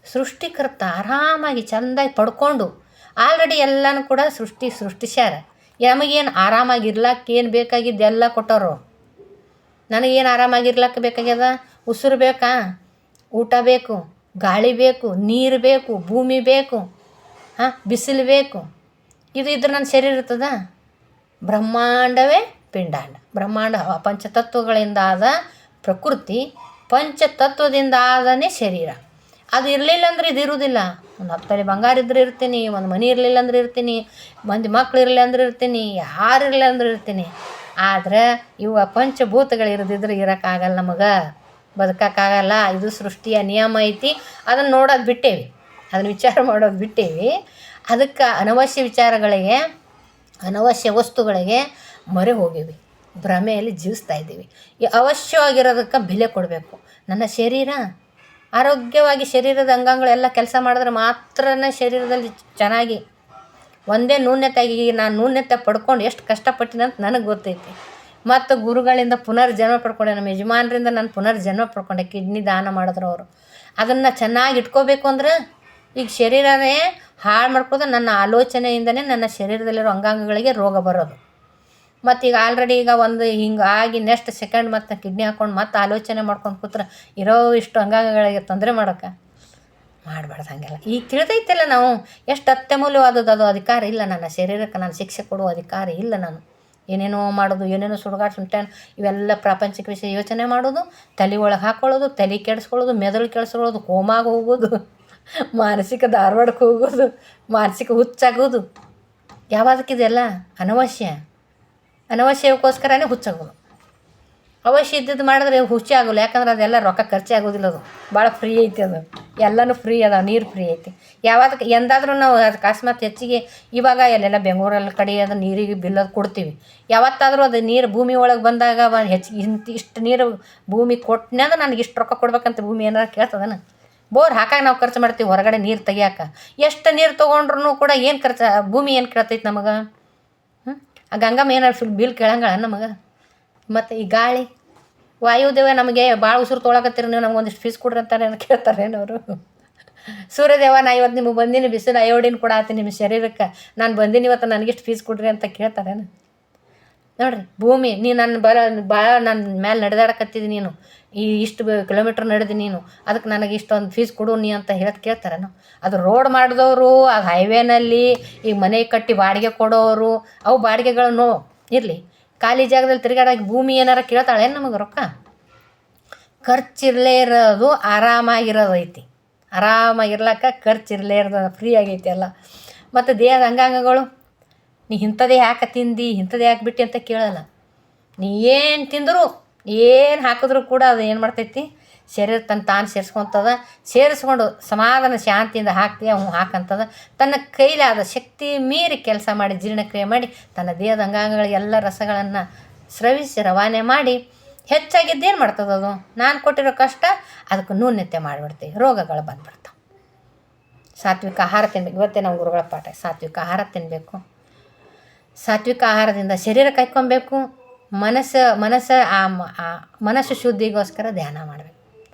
ಸೃಷ್ಟಿಕರ್ತ ಆರಾಮಾಗಿ ಚೆಂದಾಗಿ ಪಡ್ಕೊಂಡು ಆಲ್ರೆಡಿ ಎಲ್ಲನೂ ಕೂಡ ಸೃಷ್ಟಿಸ್ಯಾರ. ನಮಗೇನು ಆರಾಮಾಗಿ ಇರ್ಲಕ್ಕೆ ಏನು ಬೇಕಾಗಿದ್ದು ಎಲ್ಲ ಕೊಟ್ಟವರು. ನನಗೇನು ಆರಾಮಾಗಿರ್ಲಕ್ಕೆ ಬೇಕಾಗ್ಯದ? ಉಸಿರು ಬೇಕಾ, ಊಟ ಬೇಕು, ಗಾಳಿ ಬೇಕು, ನೀರು ಬೇಕು, ಭೂಮಿ ಬೇಕು, ಬಿಸಿಲು ಬೇಕು. ಇದು ಇದ್ರೆ ನನ್ನ ಶರೀರ ಇರ್ತದ? ಬ್ರಹ್ಮಾಂಡವೇ ಪಿಂಡಾಂಡ. ಬ್ರಹ್ಮಾಂಡ ಪಂಚತತ್ವಗಳಿಂದ ಆದ ಪ್ರಕೃತಿ, ಪಂಚತತ್ವದಿಂದ ಆದನೇ ಶರೀರ. ಅದು ಇರಲಿಲ್ಲ ಅಂದರೆ ಇದು ಇರುವುದಿಲ್ಲ. ಒಂದು 10 ತೊಲೆ ಬಂಗಾರ ಇದ್ರೆ ಇರ್ತೀನಿ, ಒಂದು ಮನೆ ಇರಲಿಲ್ಲ ಅಂದ್ರೆ ಇರ್ತೀನಿ, ಮಂದಿ ಮಕ್ಳು ಇರಲಿಲ್ಲ ಅಂದ್ರೆ ಇರ್ತೀನಿ, ಯಾರು ಇರಲಿಲ್ಲ ಅಂದ್ರೆ ಇರ್ತೀನಿ. ಆದ್ರೆ ಇವು ಪಂಚಭೂತಗಳು ಇರೋದಿದ್ರೆ ಇರೋಕ್ಕಾಗಲ್ಲ, ನಮಗೆ ಬದುಕೋಕ್ಕಾಗಲ್ಲ. ಇದು ಸೃಷ್ಟಿಯ ನಿಯಮ ಐತಿ. ಅದನ್ನು ನೋಡೋದು ಬಿಟ್ಟೇವಿ, ಅದನ್ನು ವಿಚಾರ ಮಾಡೋದು ಬಿಟ್ಟೇವಿ. ಅದಕ್ಕೆ ಅನವಶ್ಯ ವಿಚಾರಗಳಿಗೆ, ಅನವಶ್ಯ ವಸ್ತುಗಳಿಗೆ ಮೊರೆ ಹೋಗೀವಿ, ಭ್ರಮೆಯಲ್ಲಿ ಜೀವಿಸ್ತಾ ಇದ್ದೀವಿ. ಈ ಅವಶ್ಯವಾಗಿರೋದಕ್ಕೆ ಬೆಲೆ ಕೊಡಬೇಕು. ನನ್ನ ಶರೀರ ಆರೋಗ್ಯವಾಗಿ, ಶರೀರದ ಅಂಗಾಂಗಳೆಲ್ಲ ಕೆಲಸ ಮಾಡಿದ್ರೆ ಮಾತ್ರನೇ ಶರೀರದಲ್ಲಿ ಚೆನ್ನಾಗಿ ಒಂದೇ ನ್ಯೂನ್ಯತೆಯಾಗಿ. ನಾನು ನ್ಯೂನ್ಯತೆ ಪಡ್ಕೊಂಡು ಎಷ್ಟು ಕಷ್ಟಪಟ್ಟಿನಿ ಅಂತ ನನಗೆ ಗೊತ್ತೈತಿ. ಮತ್ತು ಗುರುಗಳಿಂದ ಪುನರ್ಜನ್ಮ ಪಡ್ಕೊಂಡೆ, ನಮ್ಮ ಯಜಮಾನರಿಂದ ನಾನು ಪುನರ್ಜನ್ಮ ಪಡ್ಕೊಂಡೆ. ಕಿಡ್ನಿ ದಾನ ಮಾಡಿದ್ರು ಅವರು. ಅದನ್ನು ಚೆನ್ನಾಗಿ ಇಟ್ಕೋಬೇಕು ಅಂದ್ರೆ ಈಗ ಶರೀರನೇ ಹಾಳು ಮಾಡ್ಕೋದು ನನ್ನ ಆಲೋಚನೆಯಿಂದನೇ ನನ್ನ ಶರೀರದಲ್ಲಿರೋ ಅಂಗಾಂಗಗಳಿಗೆ ರೋಗ ಬರೋದು. ಮತ್ತು ಈಗ ಆಲ್ರೆಡಿ ಈಗ ಒಂದು ಹಿಂಗೆ ಆಗಿ ನೆಕ್ಸ್ಟ್ ಸೆಕೆಂಡ್ ಮತ್ತು ಕಿಡ್ನಿ ಹಾಕ್ಕೊಂಡು ಮತ್ತೆ ಆಲೋಚನೆ ಮಾಡ್ಕೊಂಡು ಕೂತ್ರೆ ಇರೋ ಇಷ್ಟು ಅಂಗಾಂಗಗಳಿಗೆ ತೊಂದರೆ ಮಾಡೋಕ್ಕೆ ಮಾಡಬಾರ್ದು. ಹಾಗೆಲ್ಲ ಈಗ ತಿಳಿದೈತಿಲ್ಲ ನಾವು ಎಷ್ಟು ಅತ್ಯಮೂಲ್ಯವಾದದ್ದು. ಅದು ಅಧಿಕಾರ ಇಲ್ಲ ನನ್ನ ಶರೀರಕ್ಕೆ, ನಾನು ಶಿಕ್ಷೆ ಕೊಡುವ ಅಧಿಕಾರ ಇಲ್ಲ. ನಾನು ಏನೇನೋ ಮಾಡೋದು, ಏನೇನೋ ಸುಡುಗಾಡು ಸುಂಟಾಣ ಇವೆಲ್ಲ ಪ್ರಾಪಂಚಿಕ ವಿಷಯ ಯೋಚನೆ ಮಾಡೋದು, ತಲೆ ಒಳಗೆ ಹಾಕ್ಕೊಳ್ಳೋದು, ತಲೆ ಕೆಡಿಸ್ಕೊಳ್ಳೋದು, ಮೆದುಳು ಕೆಡಿಸ್ಕೊಳ್ಳೋದು, ಕೋಮಾಗ ಹೋಗೋದು, ಮಾನಸಿಕ ಧಾರವಾಡಕ್ಕೆ ಹೋಗೋದು, ಮಾನಸಿಕ ಹುಚ್ಚಾಗೋದು. ಯಾವಾದಕ್ಕಿದೆಲ್ಲ ಅನವಶ್ಯಕ್ಕೋಸ್ಕರನೇ ಹುಚ್ಚಾಗೋದು. ಅವಶ್ಯ ಇದ್ದದ್ದು ಮಾಡಿದ್ರೆ ಹುಚ್ಚಿ ಆಗೋಲ್ಲ. ಯಾಕಂದ್ರೆ ಅದೆಲ್ಲ ರೊಕ್ಕ ಖರ್ಚೇ ಆಗೋದಿಲ್ಲ. ಅದು ಭಾಳ ಫ್ರೀ ಐತಿ. ಅದು ಎಲ್ಲನೂ ಫ್ರೀ ಅದ. ನೀರು ಫ್ರೀ ಐತಿ. ಯಾವಾಗ ಎಂದಾದ್ರೂ ನಾವು ಅದು ಅಕಸ್ಮಾತ್ ಹೆಚ್ಚಿಗೆ ಇವಾಗ ಎಲ್ಲೆಲ್ಲ ಬೆಂಗಳೂರಲ್ಲಿ ಕಡೆ ಅದು ನೀರಿಗೆ ಬಿಲ್ ಅದು ಕೊಡ್ತೀವಿ. ಯಾವತ್ತಾದರೂ ಅದು ನೀರು ಭೂಮಿ ಒಳಗೆ ಬಂದಾಗ ಹೆಚ್ಚಿಗೆ ಇಷ್ಟು ನೀರು ಭೂಮಿ ಕೊಟ್ಟನೆ ಅಂದ್ರೆ ನನಗೆ ಇಷ್ಟು ರೊಕ್ಕ ಕೊಡ್ಬೇಕಂತ ಭೂಮಿ ಏನಾರು ಕೇಳ್ತದನ? ಬೋರ್ ಹಾಕಾಗ ನಾವು ಖರ್ಚು ಮಾಡ್ತೀವಿ, ಹೊರಗಡೆ ನೀರು ತೆಗಿಯಾಕ. ಎಷ್ಟು ನೀರು ತೊಗೊಂಡ್ರೂ ಕೂಡ ಏನು ಖರ್ಚು, ಭೂಮಿ ಏನು ಕೇಳ್ತೈತೆ ನಮಗೆ? ಆ ಗಂಗಮ್ಮ ಏನಾರು ಫುಲ್ ಬಿಲ್ ಕೇಳಂಗಳ ನಮಗೆ? ಮತ್ತು ಈ ಗಾಳಿ ವಾಯುದೇವ ನಮಗೆ ಭಾಳ ಉಸಿರು ತೊಗೊಳಕತ್ತೀರಿ, ನೀವು ನಮ್ಗೆ ಒಂದಿಷ್ಟು ಫೀಸ್ ಕೊಡ್ರಿ ಅಂತಾರೆ ಅಂತ ಕೇಳ್ತಾರೇನವರು? ಸೂರ್ಯದೇವ ನಾ ಇವತ್ತು ನಿಮಗೆ ಬಂದೀನಿ, ಬಿಸಿಲು ಅಯೋಡಿನ್ ಕೊಡಾತೀನಿ ನಿಮ್ಮ ಶರೀರಕ್ಕೆ, ನಾನು ಬಂದೀನಿ ಇವತ್ತು ನನಗಿಷ್ಟು ಫೀಸ್ ಕೊಡ್ರಿ ಅಂತ ಕೇಳ್ತಾರೇನು? ನೋಡಿರಿ, ಭೂಮಿ ನೀ ನನ್ನ ಭಾಳ ನನ್ನ ಮೇಲೆ ನಡೆದಾಡಕತ್ತಿದ್ದಿ, ನೀನು ಇಷ್ಟು ಕಿಲೋಮೀಟ್ರ್ ನಡೆದಿ ನೀನು, ಅದಕ್ಕೆ ನನಗೆ ಇಷ್ಟೊಂದು ಫೀಸ್ ಕೊಡು ನೀ ಅಂತ ಕೇಳ್ತಾರೇನು? ಅದು ರೋಡ್ ಮಾಡಿದವರು, ಅದು ಹೈವೇನಲ್ಲಿ ಈಗ ಮನೆ ಕಟ್ಟಿ ಬಾಡಿಗೆ ಕೊಡೋರು, ಅವು ಬಾಡಿಗೆಗಳನ್ನು ಇರಲಿ, ಖಾಲಿ ಜಾಗದಲ್ಲಿ ತಿರುಗಾಡೋಕೆ ಭೂಮಿ ಏನಾರ ಕೇಳ್ತಾಳೇನು ನಮಗೆ ರೊಕ್ಕ? ಖರ್ಚಿರಲೇ ಇರೋದು ಆರಾಮಾಗಿರೋದು ಐತಿ. ಆರಾಮಾಗಿರ್ಲಕ್ಕ ಖರ್ಚಿರಲೇ ಇರೋದು ಫ್ರೀ ಆಗೈತಿ ಎಲ್ಲ. ಮತ್ತು ದೇಹದ ಅಂಗಾಂಗಗಳು ನೀ ಇಂಥದ್ದೇ ಯಾಕೆ ತಿಂದು ಇಂಥದ್ದೇ ಯಾಕೆ ಬಿಟ್ಟು ಅಂತ ಕೇಳಲ್ಲ. ನೀ ಏನು ತಿಂದರೂ ಏನು ಹಾಕಿದ್ರೂ ಕೂಡ ಅದು ಏನು ಮಾಡ್ತೈತಿ, ಶರೀರ ತಾನು ಸೇರಿಸ್ಕೊಂಡು ಸಮಾಧಾನ ಶಾಂತಿಯಿಂದ ಹಾಕ್ತೀವಿ. ಅವನು ಹಾಕಂತದ ತನ್ನ ಕೈಲಾದ ಶಕ್ತಿ ಮೀರಿ ಕೆಲಸ ಮಾಡಿ ಜೀರ್ಣಕ್ರಿಯೆ ಮಾಡಿ ತನ್ನ ದೇಹದ ಅಂಗಾಂಗಗಳಿಗೆ ಎಲ್ಲ ರಸಗಳನ್ನು ಸ್ರವಿಸಿ ರವಾನೆ ಮಾಡಿ ಹೆಚ್ಚಾಗಿದ್ದೇನು ಮಾಡ್ತದೆ ಅದು? ನಾನು ಕೊಟ್ಟಿರೋ ಕಷ್ಟ ಅದಕ್ಕೆ ನ್ಯೂನ್ಯತೆ ಮಾಡಿಬಿಡ್ತೀವಿ, ರೋಗಗಳು ಬಂದುಬಿಡ್ತಾವೆ. ಸಾತ್ವಿಕ ಆಹಾರ ತಿನ್ನಬೇಕು. ಇವತ್ತೇ ನಾವು ಗುರುಗಳ ಪಾಠ, ಸಾತ್ವಿಕ ಆಹಾರ ತಿನ್ನಬೇಕು. ಸಾತ್ವಿಕ ಆಹಾರದಿಂದ ಶರೀರ ಕಾಯ್ಕೊಬೇಕು. ಮನಸ್ಸು ಶುದ್ಧಿಗೋಸ್ಕರ ಧ್ಯಾನ ಮಾಡಬೇಕು.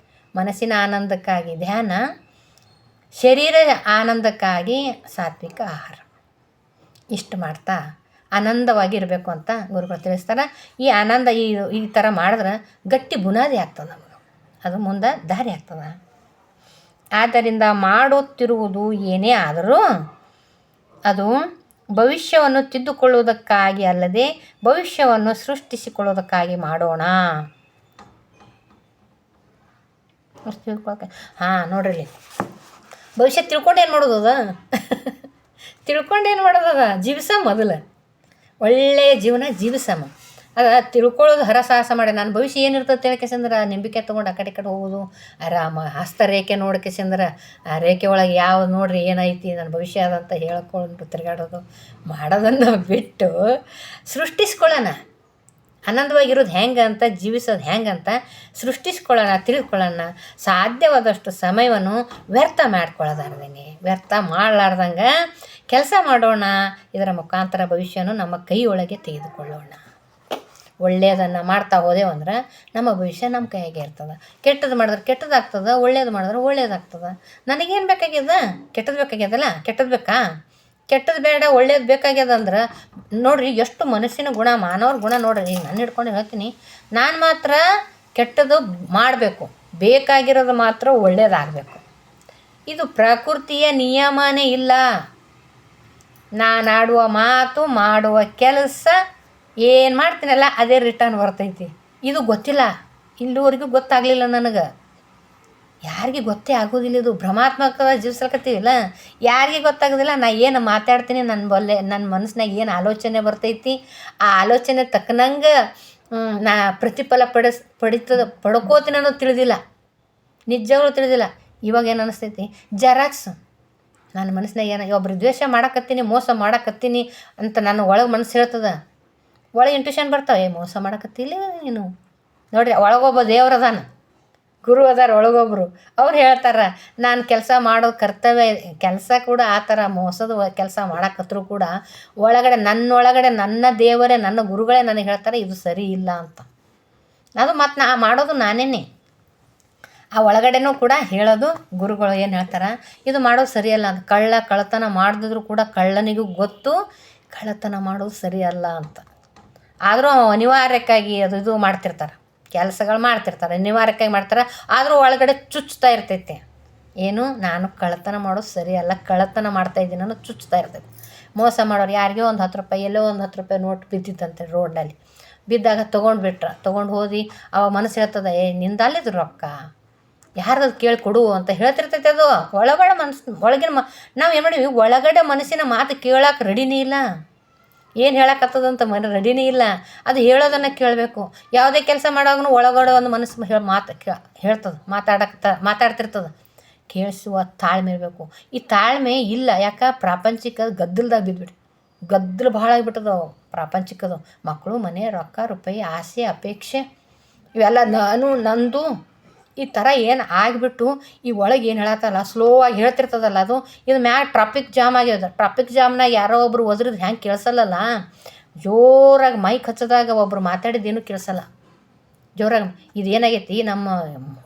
ಮನಸ್ಸಿನ ಆನಂದಕ್ಕಾಗಿ ಧ್ಯಾನ, ಶರೀರ ಆನಂದಕ್ಕಾಗಿ ಸಾತ್ವಿಕ ಆಹಾರ. ಇಷ್ಟು ಮಾಡ್ತಾ ಆನಂದವಾಗಿ ಇರಬೇಕು ಅಂತ ಗುರುಗಳು ತಿಳಿಸ್ತಾರೆ. ಈ ಆನಂದ ಈ ಥರ ಮಾಡಿದ್ರೆ ಗಟ್ಟಿ ಬುನಾದಿ ಆಗ್ತದೆ ನಮಗೆ, ಅದು ಮುಂದೆ ದಾರಿ ಆಗ್ತದೆ. ಆದ್ದರಿಂದ ಮಾಡುತ್ತಿರುವುದು ಏನೇ ಆದರೂ ಅದು ಭವಿಷ್ಯವನ್ನು ತಿದ್ದುಕೊಳ್ಳುವುದಕ್ಕಾಗಿ ಅಲ್ಲದೆ ಭವಿಷ್ಯವನ್ನು ಸೃಷ್ಟಿಸಿಕೊಳ್ಳುವುದಕ್ಕಾಗಿ ಮಾಡೋಣ. ನೋಡ್ರಿ, ಭವಿಷ್ಯ ತಿಳ್ಕೊಂಡು ಮಾಡೋದದ? ತಿಳ್ಕೊಂಡು ಮಾಡೋದದ? ಜೀವಿಸ ಮೊದಲು ಒಳ್ಳೆಯ ಜೀವನ ಜೀವಿಸಮ್ಮ. ಅದು ತಿಳ್ಕೊಳ್ಳೋದು ಹರಸಾಹಸ ಮಾಡಿ ನಾನು ಭವಿಷ್ಯ ಏನಿರ್ತದೆ ತಿಳ್ಕೆಸಂದ್ರೆ ನಂಬಿಕೆ ತೊಗೊಂಡು ಆ ಕಡೆ ಹೋಗೋದು, ಆರಾಮ ಹಸ್ತರೇಖೆ ನೋಡ್ಕೆಸಂದ್ರೆ ಆ ರೇಖೆ ಒಳಗೆ ಯಾವ ನೋಡ್ರಿ ಏನೈತಿ ನನ್ನ ಭವಿಷ್ಯ ಅದಂತ ಹೇಳ್ಕೊಂಡು ತಿರುಗಾಡೋದು ಮಾಡೋದನ್ನು ಬಿಟ್ಟು ಸೃಷ್ಟಿಸ್ಕೊಳ್ಳೋಣ. ಆನಂದವಾಗಿರೋದು ಹೆಂಗೆ ಅಂತ, ಜೀವಿಸೋದು ಹೆಂಗೆ ಅಂತ ಸೃಷ್ಟಿಸ್ಕೊಳ್ಳೋಣ, ತಿಳಿದುಕೊಳ್ಳೋಣ. ಸಾಧ್ಯವಾದಷ್ಟು ಸಮಯವನ್ನು ವ್ಯರ್ಥ ಮಾಡ್ಕೊಳ್ಳೋದಾರ್ದಂಗೆ, ವ್ಯರ್ಥ ಮಾಡಲಾರ್ದಂಗೆ ಕೆಲಸ ಮಾಡೋಣ. ಇದರ ಮುಖಾಂತರ ಭವಿಷ್ಯವನ್ನು ನಮ್ಮ ಕೈಯೊಳಗೆ ತೆಗೆದುಕೊಳ್ಳೋಣ. ಒಳ್ಳೆಯದನ್ನು ಮಾಡ್ತಾ ಹೋದೆವು ಅಂದ್ರೆ ನಮ್ಮ ಭವಿಷ್ಯ ನಮ್ಮ ಕೈಯಾಗೆ ಇರ್ತದೆ. ಕೆಟ್ಟದ್ದು ಮಾಡಿದ್ರೆ ಕೆಟ್ಟದಾಗ್ತದೆ, ಒಳ್ಳೇದು ಮಾಡಿದ್ರೆ ಒಳ್ಳೇದಾಗ್ತದೆ. ನನಗೇನು ಬೇಕಾಗ್ಯದ? ಕೆಟ್ಟದ್ದು ಬೇಕಾಗ್ಯದಲ್ಲ, ಕೆಟ್ಟದ್ದು ಬೇಕಾ? ಕೆಟ್ಟದ್ದು ಬೇಡ, ಒಳ್ಳೇದು ಬೇಕಾಗ್ಯದ ಅಂದ್ರೆ ನೋಡಿರಿ ಎಷ್ಟು ಮನಸ್ಸಿನ ಗುಣ, ಮಾನವರ ಗುಣ ನೋಡ್ರಿ. ಈಗ ನಾನು ಹಿಡ್ಕೊಂಡು ಹೇಳ್ತೀನಿ, ನಾನು ಮಾತ್ರ ಕೆಟ್ಟದ್ದು ಮಾಡಬೇಕು, ಬೇಕಾಗಿರೋದು ಮಾತ್ರ ಒಳ್ಳೇದಾಗಬೇಕು. ಇದು ಪ್ರಕೃತಿಯ ನಿಯಮನೇ ಇಲ್ಲ. ನಾನು ಆಡುವ ಮಾತು, ಮಾಡುವ ಕೆಲಸ, ಏನು ಮಾಡ್ತೀನಲ್ಲ ಅದೇ ರಿಟರ್ನ್ ಬರ್ತೈತಿ. ಇದು ಗೊತ್ತಿಲ್ಲ, ಇಲ್ಲಿವರೆಗೂ ಗೊತ್ತಾಗಲಿಲ್ಲ ನನಗೆ. ಯಾರಿಗೆ ಗೊತ್ತೇ ಆಗೋದಿಲ್ಲ. ಇದು ಭ್ರಮಾತ್ಮಕ ಜೀವಿಸ್ಲಕತ್ತೀವಿಲ್ಲ, ಯಾರಿಗೆ ಗೊತ್ತಾಗೋದಿಲ್ಲ. ನಾ ಏನು ಮಾತಾಡ್ತೀನಿ, ನನ್ನ ಮನಸ್ಸಿನಾಗ ಏನು ಆಲೋಚನೆ ಬರ್ತೈತಿ, ಆ ಆಲೋಚನೆ ತಕ್ಕನಂಗೆ ನಾ ಪ್ರತಿಫಲ ಪಡ್ಕೋತೀನಿ ಅನ್ನೋದು ತಿಳಿದಿಲ್ಲ, ನಿಜವಾಗ್ಲೂ ತಿಳಿದಿಲ್ಲ. ಇವಾಗ ಏನು ಅನ್ನಿಸ್ತೈತಿ, ಜೆರಾಕ್ಸ್ ನನ್ನ ಮನಸ್ಸಿನಾಗ ಏನು ಒಬ್ರು ದ್ವೇಷ ಮಾಡಕತ್ತೀನಿ, ಮೋಸ ಮಾಡಕತ್ತೀನಿ ಅಂತ ನನ್ನ ಒಳಗೆ ಮನಸ್ಸು ಹೇಳ್ತದೆ. ಒಳಗೆ ಇಂಟ್ಯೂಷನ್ ಬರ್ತಾವೆ, ಮೋಸ ಮಾಡಕತ್ತಿಲ್ಲ ನೀನು. ನೋಡಿರಿ, ಒಳಗೊಬ್ಬ ದೇವ್ರದಾನ, ಗುರು ಅದಾರ ಒಳಗೊಬ್ಬರು. ಅವ್ರು ಹೇಳ್ತಾರೆ, ನಾನು ಕೆಲಸ ಮಾಡೋ ಕರ್ತವ್ಯ ಕೆಲಸ ಕೂಡ ಆ ಥರ ಮೋಸದ ಕೆಲಸ ಮಾಡಕತ್ತರೂ ಕೂಡ ನನ್ನೊಳಗಡೆ ನನ್ನ ದೇವರೇ, ನನ್ನ ಗುರುಗಳೇ ನನಗೆ ಹೇಳ್ತಾರೆ ಇದು ಸರಿ ಇಲ್ಲ ಅಂತ. ಅದು ಮತ್ತು ಮಾಡೋದು ನಾನೇನೆ. ಆ ಒಳಗಡೆನೂ ಕೂಡ ಹೇಳೋದು ಗುರುಗಳು ಏನು ಹೇಳ್ತಾರೆ, ಇದು ಮಾಡೋದು ಸರಿಯಲ್ಲ ಅಂತ. ಕಳ್ಳತನ ಮಾಡಿದ್ರು ಕೂಡ ಕಳ್ಳನಿಗೂ ಗೊತ್ತು ಕಳ್ಳತನ ಮಾಡೋದು ಸರಿಯಲ್ಲ ಅಂತ. ಆದರೂ ಅನಿವಾರ್ಯಕ್ಕಾಗಿ ಇದು ಮಾಡ್ತಿರ್ತಾರೆ, ಕೆಲಸಗಳು ಮಾಡ್ತಿರ್ತಾರೆ, ಅನಿವಾರ್ಯಕ್ಕಾಗಿ ಮಾಡ್ತಾರೆ. ಆದರೂ ಒಳಗಡೆ ಚುಚ್ತಾ ಇರ್ತೈತೆ, ಏನು ನಾನು ಕಳ್ಳತನ ಮಾಡೋದು ಸರಿಯಲ್ಲ, ಕಳ್ಳತನ ಮಾಡ್ತಾಯಿದ್ದೀನಿ ಅನ್ನೋ ಚುಚ್ತಾ ಇರ್ತೈತೆ. ಮೋಸ ಮಾಡೋರು, ಯಾರಿಗೋ ಒಂದು 10 ರೂಪಾಯಿ, ಎಲ್ಲೋ ಒಂದು 10 ರೂಪಾಯಿ ನೋಟ್ ಬಿದ್ದಿತ್ತಂತೆ ರೋಡ್ನಲ್ಲಿ. ಬಿದ್ದಾಗ ತೊಗೊಂಡು ಹೋದಿ ಅವ ಮನಸ್ಸು ಹೇಳ್ತದೆ, ನಿಂದಲ್ಲಿದ್ದು ರೊಕ್ಕ ಯಾರದು ಕೇಳಿ ಕೊಡು ಅಂತ ಹೇಳ್ತಿರ್ತೈತೆ. ಅದು ಒಳಗಡೆ ಒಳಗಿನ ನಾವು ಏನು ಮಾಡೀವಿ, ಒಳಗಡೆ ಮನಸ್ಸಿನ ಮಾತು ಕೇಳೋಕೆ ರೆಡಿನೇ ಇಲ್ಲ. ಏನು ಹೇಳಕ್ಕತ್ತದಂತ ರೆಡಿನೇ ಇಲ್ಲ. ಅದು ಹೇಳೋದನ್ನು ಕೇಳಬೇಕು. ಯಾವುದೇ ಕೆಲಸ ಮಾಡೋವಾಗೂ ಒಳಗಡೆ ಒಂದು ಮನಸ್ಸು ಹೇಳ್ತದೆ, ಮಾತಾಡ್ತಿರ್ತದೆ. ಕೇಳಿಸುವ ತಾಳ್ಮೆ ಇರಬೇಕು. ಈ ತಾಳ್ಮೆ ಇಲ್ಲ, ಯಾಕೆ ಪ್ರಾಪಂಚಿಕ ಗದ್ದಲ್ದಾಗ ಬಿದ್ದುಬಿಟ್ಟು ಗದ್ದಲು ಭಾಳ ಆಗಿಬಿಟ್ಟದವು ಪ್ರಾಪಂಚಿಕದು. ಮಕ್ಕಳು, ಮನೆ, ರೊಕ್ಕ, ರೂಪಾಯಿ, ಆಸೆ, ಅಪೇಕ್ಷೆ, ಇವೆಲ್ಲ ನಂದು ಈ ಥರ ಏನು ಆಗಿಬಿಟ್ಟು ಈ ಒಳಗೆ ಏನು ಹೇಳತ್ತಲ್ಲ ಸ್ಲೋ ಆಗಿ ಹೇಳ್ತಿರ್ತದಲ್ಲ, ಅದು ಇದು ಮ್ಯಾಗ ಟ್ರಾಫಿಕ್ ಜಾಮ್ ಆಗ್ಯದ. ಟ್ರಾಫಿಕ್ ಜಾಮ್ನಾಗ ಯಾರೋ ಒಬ್ರು ಒದ್ರದ್ದು ಹೆಂಗೆ ಕೇಳಿಸಲ್ಲ, ಜೋರಾಗಿ ಮೈಕ್ ಹಚ್ಚದಾಗ ಒಬ್ರು ಮಾತಾಡಿದ್ದೇನು ಕೇಳಿಸಲ್ಲ ಜೋರಾಗಿ. ಇದೇನಾಗೈತಿ, ನಮ್ಮ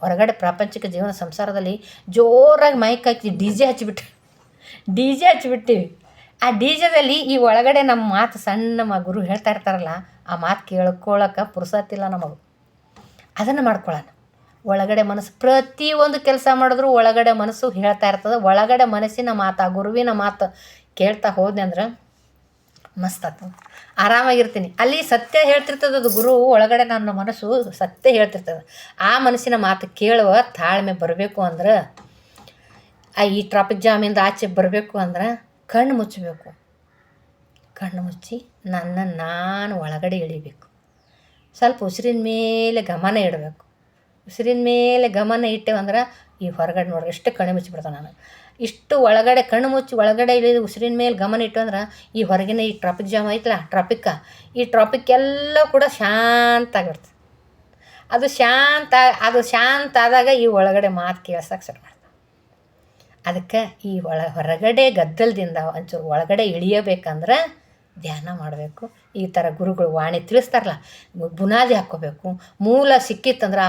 ಹೊರಗಡೆ ಪ್ರಾಪಂಚಿಕ ಜೀವನ ಸಂಸಾರದಲ್ಲಿ ಜೋರಾಗಿ ಮೈಕ್ ಹಾಕಿ ಡಿ ಜೆ ಹಚ್ಚಿಬಿಟ್ಟಿವಿ. ಆ ಡಿ ಜೆದಲ್ಲಿ ಈ ಒಳಗಡೆ ನಮ್ಮ ಮಾತು ಸಣ್ಣ ಗುರು ಹೇಳ್ತಾ ಇರ್ತಾರಲ್ಲ, ಆ ಮಾತು ಕೇಳ್ಕೊಳ್ಳೋಕೆ ಪುರ್ಸತ್ತಿಲ್ಲ ನಮಗೆ. ಅದನ್ನು ಮಾಡ್ಕೊಳ್ಳೋಣ. ಒಳಗಡೆ ಮನಸ್ಸು ಪ್ರತಿಯೊಂದು ಕೆಲಸ ಮಾಡಿದ್ರು ಒಳಗಡೆ ಮನಸ್ಸು ಹೇಳ್ತಾ ಇರ್ತದೆ. ಒಳಗಡೆ ಮನಸ್ಸಿನ ಮಾತು, ಆ ಗುರುವಿನ ಮಾತು ಕೇಳ್ತಾ ಹೋದ್ನೆ ಅಂದ್ರೆ ಮಸ್ತ್ ಆಗ್ತದೆ, ಆರಾಮಾಗಿರ್ತೀನಿ. ಅಲ್ಲಿ ಸತ್ಯ ಹೇಳ್ತಿರ್ತದೆ ಅದು ಗುರು, ಒಳಗಡೆ ನನ್ನ ಮನಸ್ಸು ಸತ್ಯ ಹೇಳ್ತಿರ್ತದೆ. ಆ ಮನಸ್ಸಿನ ಮಾತು ಕೇಳುವ ತಾಳ್ಮೆ ಬರಬೇಕು ಅಂದ್ರೆ, ಈ ಟ್ರಾಫಿಕ್ ಜಾಮಿಂದ ಆಚೆ ಬರಬೇಕು ಅಂದ್ರೆ ಕಣ್ಣು ಮುಚ್ಚಬೇಕು. ಕಣ್ಣು ಮುಚ್ಚಿ ನಾನು ಒಳಗಡೆ ಇಳಿಬೇಕು. ಸ್ವಲ್ಪ ಉಸಿರಿನ ಮೇಲೆ ಗಮನ ಇಡಬೇಕು. ಉಸಿರಿನ ಮೇಲೆ ಗಮನ ಇಟ್ಟೆವಂದ್ರೆ ಈ ಹೊರಗಡೆ ನೋಡ್ರಿ ಎಷ್ಟು ಕಣ್ಣು ಮುಚ್ಚಿಬಿಡ್ತಾನೆ ನಾನು. ಇಷ್ಟು ಒಳಗಡೆ ಕಣ್ಣು ಮುಚ್ಚಿ ಒಳಗಡೆ ಇಳಿದು ಉಸಿರಿನ ಮೇಲೆ ಗಮನ ಇಟ್ಟು ಅಂದ್ರೆ ಈ ಹೊರಗಿನ ಈ ಟ್ರಾಫಿಕ್ ಜಾಮ್ ಐತಲ್ಲ, ಈ ಟ್ರಾಫಿಕ್ ಎಲ್ಲ ಕೂಡ ಶಾಂತ ಆಗಿರ್ತದೆ. ಅದು ಶಾಂತ ಆದಾಗ ಈ ಒಳಗಡೆ ಮಾತು ಕೇಳ್ಸಕ್ಕೆ ಶುರು ಮಾಡ್ತಾರೆ. ಅದಕ್ಕೆ ಈ ಹೊರಗಡೆ ಗದ್ದಲದಿಂದ ಒಂಚೂರು ಒಳಗಡೆ ಇಳಿಯಬೇಕಂದ್ರೆ ಧ್ಯಾನ ಮಾಡಬೇಕು. ಈ ಥರ ಗುರುಗಳು ವಾಣಿ ತಿಳಿಸ್ತಾರಲ್ಲ, ಬುನಾದಿ ಹಾಕ್ಕೋಬೇಕು. ಮೂಲ ಸಿಕ್ಕಿತ್ತಂದ್ರೆ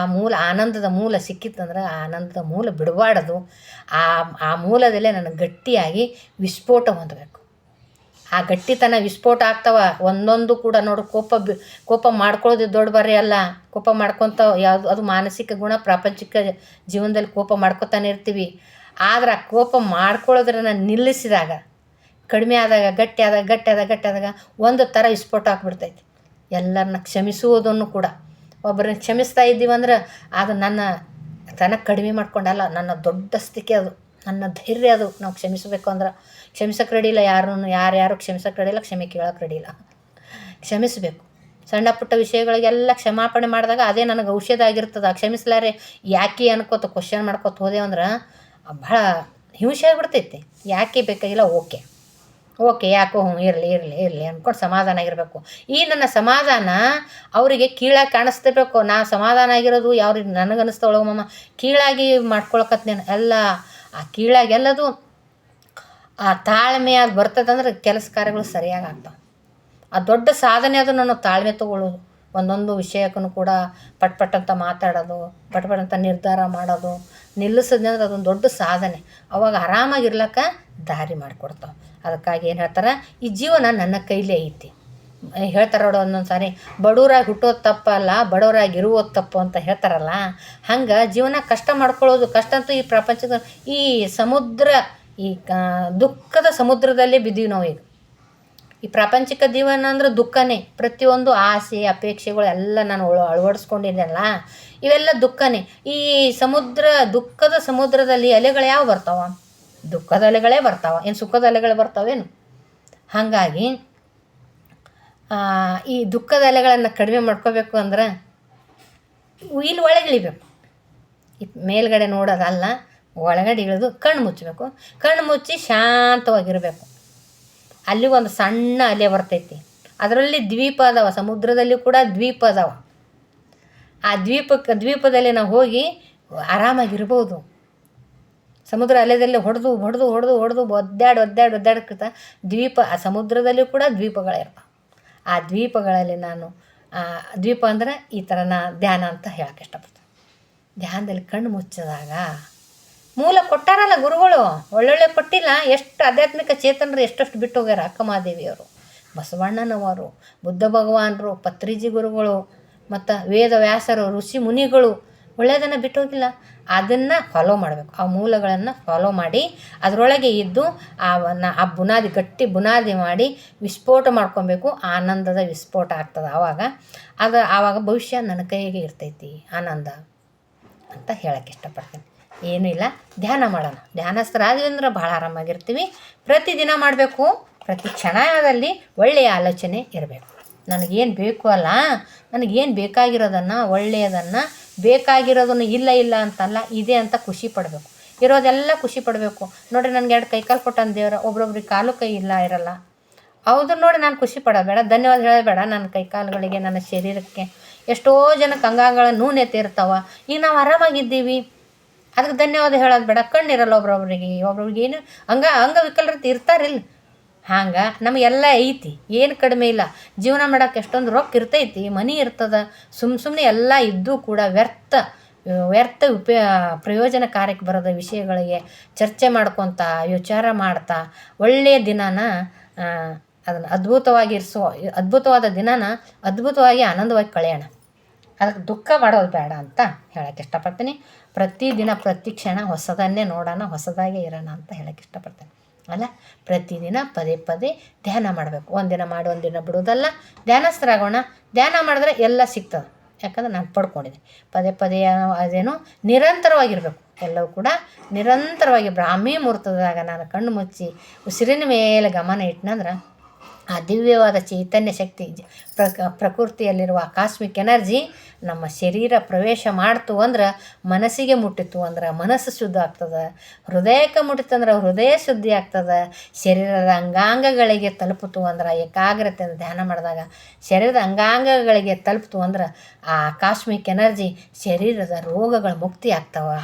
ಆನಂದದ ಮೂಲ ಸಿಕ್ಕಿತ್ತಂದ್ರೆ ಆ ಆನಂದದ ಮೂಲ ಬಿಡಬಾರ್ದು. ಆ ಮೂಲದಲ್ಲೇ ನನಗೆ ಗಟ್ಟಿಯಾಗಿ ವಿಸ್ಫೋಟ ಹೊಂದಬೇಕು. ಆ ಗಟ್ಟಿತನ ವಿಸ್ಫೋಟ ಆಗ್ತಾವ ಒಂದೊಂದು ಕೂಡ. ನೋಡು, ಕೋಪ ಮಾಡ್ಕೊಳ್ಳೋದು ದೊಡ್ಡ ಬರೀ ಅಲ್ಲ. ಕೋಪ ಮಾಡ್ಕೊತ ಯಾವುದು ಅದು ಮಾನಸಿಕ ಗುಣ. ಪ್ರಾಪಂಚಿಕ ಜೀವನದಲ್ಲಿ ಕೋಪ ಮಾಡ್ಕೊತಾನೆ ಇರ್ತೀವಿ. ಆದ್ರೆ ಆ ಕೋಪ ಮಾಡ್ಕೊಳ್ಳೋದ್ರನ್ನ ನಿಲ್ಲಿಸಿದಾಗ, ಕಡಿಮೆ ಆದಾಗ, ಗಟ್ಟಿ ಆದಾಗ ಒಂದು ಥರ ವಿಸ್ಫೋಟ ಹಾಕ್ಬಿಡ್ತೈತಿ. ಎಲ್ಲರನ್ನ ಕ್ಷಮಿಸುವುದನ್ನು ಕೂಡ, ಒಬ್ಬರನ್ನ ಕ್ಷಮಿಸ್ತಾ ಇದ್ದೀವಂದ್ರೆ ಅದು ನನ್ನ ತನಕ ಕಡಿಮೆ ಮಾಡ್ಕೊಂಡಲ್ಲ, ನನ್ನ ದೊಡ್ಡ ಸ್ಥಿತಿ ಅದು, ನನ್ನ ಧೈರ್ಯ ಅದು. ನಾವು ಕ್ಷಮಿಸಬೇಕು ಅಂದ್ರೆ ಕ್ಷಮಿಸಕ್ಕೆ ರೆಡಿ ಇಲ್ಲ. ಯಾರು ಕ್ಷಮಿಸಕ್ಕೆ ರೆಡಿ ಇಲ್ಲ, ಕ್ಷಮೆ ಕೇಳೋಕೆ ರೆಡಿ ಇಲ್ಲ. ಕ್ಷಮಿಸಬೇಕು. ಸಣ್ಣ ಪುಟ್ಟ ವಿಷಯಗಳಿಗೆಲ್ಲ ಕ್ಷಮಾಪಣೆ ಮಾಡಿದಾಗ ಅದೇ ನನಗೆ ಔಷಧ ಆಗಿರ್ತದೆ. ಕ್ಷಮಿಸಲಾರೆ ಯಾಕೆ ಅನ್ಕೋತ ಕ್ವಶನ್ ಮಾಡ್ಕೋತ ಹೋದೆವಂದ್ರೆ ಭಾಳ ಹಿಂಸೆ ಆಗಿಬಿಡ್ತೈತಿ. ಯಾಕೆ ಬೇಕಾಗಿಲ್ಲ, ಓಕೆ ಯಾಕೋ ಇರಲಿ ಅಂದ್ಕೊಂಡು ಸಮಾಧಾನ ಆಗಿರಬೇಕು. ಈ ನನ್ನ ಸಮಾಧಾನ ಅವರಿಗೆ ಕೀಳಾಗಿ ಕಾಣಿಸ್ತಿರ್ಬೇಕು. ನಾ ಸಮಾಧಾನ ಆಗಿರೋದು ಯಾವ್ರಿಗೆ ನನಗನ್ನಿಸ್ತಾ ಒಳಗಮ್ಮ ಕೀಳಾಗಿ ಮಾಡ್ಕೊಳಕತ್ನೇನು ಎಲ್ಲ. ಆ ಕೀಳಾಗಿ ಎಲ್ಲದು ಆ ತಾಳ್ಮೆ ಅದು ಬರ್ತದಂದ್ರೆ ಕೆಲಸ ಕಾರ್ಯಗಳು ಸರಿಯಾಗಿ ಆಗ್ತಾವೆ. ಆ ದೊಡ್ಡ ಸಾಧನೆ ಅದು ನಾನು ತಾಳ್ಮೆ ತೊಗೊಳ್ಳೋದು. ಒಂದೊಂದು ವಿಷಯಕ್ಕೂ ಕೂಡ ಪಟ್ ಅಂತ ಮಾತಾಡೋದು, ಪಟ್ ಅಂತ ನಿರ್ಧಾರ ಮಾಡೋದು, ನಿಲ್ಲಿಸಿದ್ರೆ ಅದೊಂದು ದೊಡ್ಡ ಸಾಧನೆ. ಅವಾಗ ಆರಾಮಾಗಿರ್ಲಕ್ಕ ದಾರಿ ಮಾಡಿಕೊಡ್ತಾವೆ. ಅದಕ್ಕಾಗಿ ಏನು ಹೇಳ್ತಾರೆ, ಈ ಜೀವನ ನನ್ನ ಕೈಲೇ ಐತಿ. ಹೇಳ್ತಾರೆ ನೋಡು ಒಂದೊಂದು ಸಾರಿ, ಬಡವರಾಗಿ ಹುಟ್ಟೋದು ತಪ್ಪಲ್ಲ, ಬಡವರಾಗಿ ಇರುವುದು ತಪ್ಪು ಅಂತ ಹೇಳ್ತಾರಲ್ಲ. ಹಂಗೆ ಜೀವನ ಕಷ್ಟ ಮಾಡ್ಕೊಳ್ಳೋದು ಕಷ್ಟ ಅಂತೂ ಈ ಪ್ರಪಂಚದ ಈ ಸಮುದ್ರ, ಈ ದುಃಖದ ಸಮುದ್ರದಲ್ಲೇ ಬಿದ್ದೀವಿ ನಾವು ಈಗ. ಈ ಪ್ರಾಪಂಚಿಕ ಜೀವನ ಅಂದ್ರೆ ದುಃಖನೇ. ಪ್ರತಿಯೊಂದು ಆಸೆ ಅಪೇಕ್ಷೆಗಳು ಎಲ್ಲ ನಾನು ಅಳವಡಿಸ್ಕೊಂಡಿದ್ದೆನಲ್ಲ, ಇವೆಲ್ಲ ದುಃಖನೇ. ಈ ದುಃಖದ ಸಮುದ್ರದಲ್ಲಿ ಅಲೆಗಳು ಯಾವ ಬರ್ತಾವ? ದುಃಖದ ಅಲೆಗಳೇ ಬರ್ತಾವ, ಏನು ಸುಖದ ಅಲೆಗಳು ಬರ್ತಾವೇನು? ಹಾಗಾಗಿ ಈ ದುಃಖದ ಅಲೆಗಳನ್ನು ಕಡಿಮೆ ಮಾಡ್ಕೋಬೇಕು ಅಂದ್ರೆ ಇಲ್ಲಿ ಒಳಗೆ ಇಳಿಬೇಕು. ಈ ಮೇಲ್ಗಡೆ ನೋಡೋದಲ್ಲ, ಒಳಗಡೆ ಇಳಿದು ಕಣ್ಣು ಮುಚ್ಚಬೇಕು. ಕಣ್ಣು ಮುಚ್ಚಿ ಶಾಂತವಾಗಿರಬೇಕು. ಅಲ್ಲಿ ಒಂದು ಸಣ್ಣ ಅಲೆ ಬರ್ತೈತಿ, ಅದರಲ್ಲಿ ದ್ವೀಪ ಅದಾವ, ಸಮುದ್ರದಲ್ಲಿ ಕೂಡ ದ್ವೀಪ ಅದಾವ. ಆ ದ್ವೀಪದಲ್ಲಿ ನಾವು ಹೋಗಿ ಆರಾಮಾಗಿರ್ಬೋದು. ಸಮುದ್ರ ಅಲೆದಲ್ಲಿ ಹೊಡೆದು ಒದ್ದಾಡ್ಕಿರ್ತ ದ್ವೀಪ, ಆ ಸಮುದ್ರದಲ್ಲಿ ಕೂಡ ದ್ವೀಪಗಳಿರ್ತಾವೆ. ಆ ದ್ವೀಪಗಳಲ್ಲಿ ನಾನು ದ್ವೀಪ ಅಂದ್ರೆ ಈ ಥರ ಧ್ಯಾನ ಅಂತ ಹೇಳಕ್ಕೆ ಇಷ್ಟಪಡ್ತೀನಿ. ಧ್ಯಾನದಲ್ಲಿ ಕಣ್ಣು ಮುಚ್ಚಿದಾಗ ಮೂಲ ಕೊಟ್ಟಾರಲ್ಲ ಗುರುಗಳು, ಒಳ್ಳೊಳ್ಳೆ ಕೊಟ್ಟಿಲ್ಲ. ಎಷ್ಟು ಆಧ್ಯಾತ್ಮಿಕ ಚೇತನರು ಎಷ್ಟೆಷ್ಟು ಬಿಟ್ಟು ಹೋಗ್ಯಾರ. ಅಕ್ಕಮಹಾದೇವಿಯವರು, ಬಸವಣ್ಣನವರು, ಬುದ್ಧ ಭಗವಾನರು, ಪತ್ರಿಜಿ ಗುರುಗಳು, ಮತ್ತು ವೇದವ್ಯಾಸರು, ಋಷಿ ಮುನಿಗಳು ಒಳ್ಳೆಯದನ್ನು ಬಿಟ್ಟು ಹೋಗಿಲ್ಲ. ಅದನ್ನು ಫಾಲೋ ಮಾಡಬೇಕು. ಆ ಮೂಲಗಳನ್ನು ಫಾಲೋ ಮಾಡಿ ಅದರೊಳಗೆ ಇದ್ದು ಆ ಬುನಾದಿ, ಗಟ್ಟಿ ಬುನಾದಿ ಮಾಡಿ ವಿಸ್ಫೋಟ ಮಾಡ್ಕೊಬೇಕು. ಆನಂದದ ವಿಸ್ಫೋಟ ಆಗ್ತದೆ. ಆವಾಗ ಭವಿಷ್ಯ ನನ್ನ ಕೈಗೆ ಇರ್ತೈತಿ ಆನಂದ ಅಂತ ಹೇಳೋಕ್ಕೆ ಇಷ್ಟಪಡ್ತೀನಿ. ಏನೂ ಇಲ್ಲ, ಧ್ಯಾನ ಮಾಡೋಣ. ಧ್ಯಾನಸ್ಥರಾದ್ವಿ ಅಂದ್ರೆ ಭಾಳ ಆರಾಮಾಗಿರ್ತೀವಿ. ಪ್ರತಿದಿನ ಮಾಡಬೇಕು. ಪ್ರತಿ ಕ್ಷಣದಲ್ಲಿ ಒಳ್ಳೆಯ ಆಲೋಚನೆ ಇರಬೇಕು. ನನಗೇನು ಬೇಕು ಅಲ್ಲ, ನನಗೇನು ಬೇಕಾಗಿರೋದನ್ನು, ಒಳ್ಳೆಯದನ್ನು, ಬೇಕಾಗಿರೋದನ್ನು ಇಲ್ಲ ಅಂತಲ್ಲ, ಇದೆ ಅಂತ ಖುಷಿ ಪಡಬೇಕು. ಇರೋದೆಲ್ಲ ಖುಷಿ ಪಡಬೇಕು. ನೋಡಿರಿ, ನನಗೆ 2 ಕೈಕಾಲು ಕೊಟ್ಟಂತ ದೇವ್ರ, ಒಬ್ರೊಬ್ರಿಗೆ ಕಾಲು ಕೈ ಇರಲ್ಲ. ಹೌದು ನೋಡಿ, ನಾನು ಖುಷಿ ಪಡೋಬೇಡ, ಧನ್ಯವಾದ ಹೇಳಬೇಡ ನನ್ನ ಕೈಕಾಲುಗಳಿಗೆ, ನನ್ನ ಶರೀರಕ್ಕೆ. ಎಷ್ಟೋ ಜನಕ್ಕೆ ಅಂಗಾಂಗಗಳ ನ್ಯೂನತೆ ಇರ್ತಾವೆ. ಈಗ ನಾವು ಆರಾಮಾಗಿದ್ದೀವಿ, ಅದಕ್ಕೆ ಧನ್ಯವಾದ ಹೇಳೋದು ಬೇಡ. ಕಣ್ಣಿರಲ್ಲ ಒಬ್ರೊಬ್ರಿಗೆ ಏನು ಅಂಗವಿಕಲರದ್ದು ಇರ್ತಾರಿಲ್ಲ. ಹಂಗೆ ನಮಗೆಲ್ಲ ಐತಿ, ಏನು ಕಡಿಮೆ ಇಲ್ಲ. ಜೀವನ ಮಾಡೋಕ್ಕೆ ಎಷ್ಟೊಂದು ರೊಕ್ಕ ಇರ್ತೈತಿ, ಮನೆ ಇರ್ತದೆ. ಸುಮ್ಮನೆ ಎಲ್ಲ ಇದ್ದೂ ಕೂಡ ವ್ಯರ್ಥ ಪ್ರಯೋಜನಕಾರಕ್ಕೆ ಬರೋದ ವಿಷಯಗಳಿಗೆ ಚರ್ಚೆ ಮಾಡ್ಕೊತ, ವಿಚಾರ ಮಾಡ್ತಾ, ಒಳ್ಳೆಯ ದಿನನ ಅದನ್ನು ಅದ್ಭುತವಾದ ದಿನನ ಅದ್ಭುತವಾಗಿ ಆನಂದವಾಗಿ ಕಳೆಯೋಣ. ಅದಕ್ಕೆ ದುಃಖ ಮಾಡೋದು ಬೇಡ ಅಂತ ಹೇಳೋಕ್ಕೆ ಇಷ್ಟಪಡ್ತೀನಿ. ಪ್ರತಿದಿನ ಪ್ರತಿ ಕ್ಷಣ ಹೊಸದನ್ನೇ ನೋಡೋಣ, ಹೊಸದಾಗೇ ಇರೋಣ ಅಂತ ಹೇಳೋಕ್ಕೆ ಇಷ್ಟಪಡ್ತೀನಿ. ಅಲ್ಲ, ಪ್ರತಿದಿನ ಪದೇ ಧ್ಯಾನ ಮಾಡಬೇಕು. ಒಂದಿನ ಮಾಡಿ ಒಂದಿನ ಬಿಡೋದಲ್ಲ, ಧ್ಯಾನಸ್ಥರಾಗೋಣ. ಧ್ಯಾನ ಮಾಡಿದ್ರೆ ಎಲ್ಲ ಸಿಗ್ತದೆ. ಯಾಕಂದ್ರೆ ನಾನು ಪಡ್ಕೊಂಡಿದ್ದೆ. ಪದೇ ಅದೇನು ನಿರಂತರವಾಗಿರಬೇಕು. ಎಲ್ಲವೂ ಕೂಡ ನಿರಂತರವಾಗಿ ಬ್ರಾಹ್ಮಿ ಮುಹೂರ್ತದಾಗ ನಾನು ಕಣ್ಣು ಮುಚ್ಚಿ ಉಸಿರಿನ ಮೇಲೆ ಗಮನ ಇಟ್ಟನಂದ್ರೆ ಆ ದಿವ್ಯವಾದ ಚೈತನ್ಯ ಶಕ್ತಿ, ಪ್ರಕೃತಿಯಲ್ಲಿರುವ ಕಾಸ್ಮಿಕ್ ಎನರ್ಜಿ ನಮ್ಮ ಶರೀರ ಪ್ರವೇಶ ಮಾಡ್ತು ಅಂದ್ರೆ, ಮನಸ್ಸಿಗೆ ಮುಟ್ಟಿತು ಅಂದ್ರೆ ಮನಸ್ಸು ಶುದ್ಧ ಆಗ್ತದೆ, ಹೃದಯಕ್ಕೆ ಮುಟ್ಟಿತು ಅಂದ್ರೆ ಹೃದಯ ಶುದ್ಧಿ ಆಗ್ತದೆ, ಶರೀರದ ಅಂಗಾಂಗಗಳಿಗೆ ತಲುಪಿತು ಅಂದ್ರೆ, ಏಕಾಗ್ರತೆಯಿಂದ ಧ್ಯಾನ ಮಾಡಿದಾಗ ಶರೀರದ ಅಂಗಾಂಗಗಳಿಗೆ ತಲುಪಿತು ಅಂದ್ರೆ ಆ ಕಾಸ್ಮಿಕ್ ಎನರ್ಜಿ ಶರೀರದ ರೋಗಗಳು ಮುಕ್ತಿ ಆಗ್ತವೆ.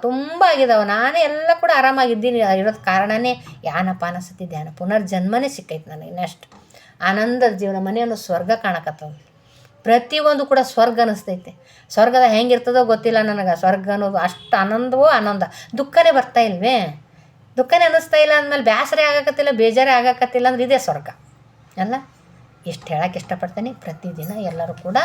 ತುಂಬ ಆಗಿದಾವೆ. ನಾನೇ ಎಲ್ಲ ಕೂಡ ಆರಾಮಾಗಿದ್ದೀನಿ. ಇರೋದು ಕಾರಣನೇ ಯಾನಪಾನ ಸತಿ ಧ್ಯಾನ. ಪುನರ್ಜನ್ಮನೇ ಸಿಕ್ಕೈತೆ ನನಗೆ. ನೆಕ್ಸ್ಟ್ ಆನಂದದ ಜೀವನ, ಮನೆಯನ್ನು ಸ್ವರ್ಗ ಕಾಣಕತ್ತವ. ಪ್ರತಿಯೊಂದು ಕೂಡ ಸ್ವರ್ಗ ಅನ್ನಿಸ್ತೈತೆ. ಸ್ವರ್ಗದ ಹೆಂಗಿರ್ತದೋ ಗೊತ್ತಿಲ್ಲ ನನಗೆ. ಸ್ವರ್ಗ ಅನ್ನೋದು ಅಷ್ಟು ಆನಂದವೋ ಆನಂದ. ದುಃಖನೇ ಬರ್ತಾ ಇಲ್ವೇ? ದುಃಖನೇ ಅನ್ನಿಸ್ತಾ ಇಲ್ಲ ಅಂದಮೇಲೆ ಬೇಸರ ಆಗಕತ್ತಿಲ್ಲ, ಬೇಜಾರೇ ಆಗಕತ್ತಿಲ್ಲ ಅಂದ್ರೆ ಇದೇ ಸ್ವರ್ಗ ಅಲ್ಲ. ಇಷ್ಟು ಹೇಳೋಕ್ಕೆ ಇಷ್ಟಪಡ್ತೀನಿ. ಪ್ರತಿದಿನ ಎಲ್ಲರೂ ಕೂಡ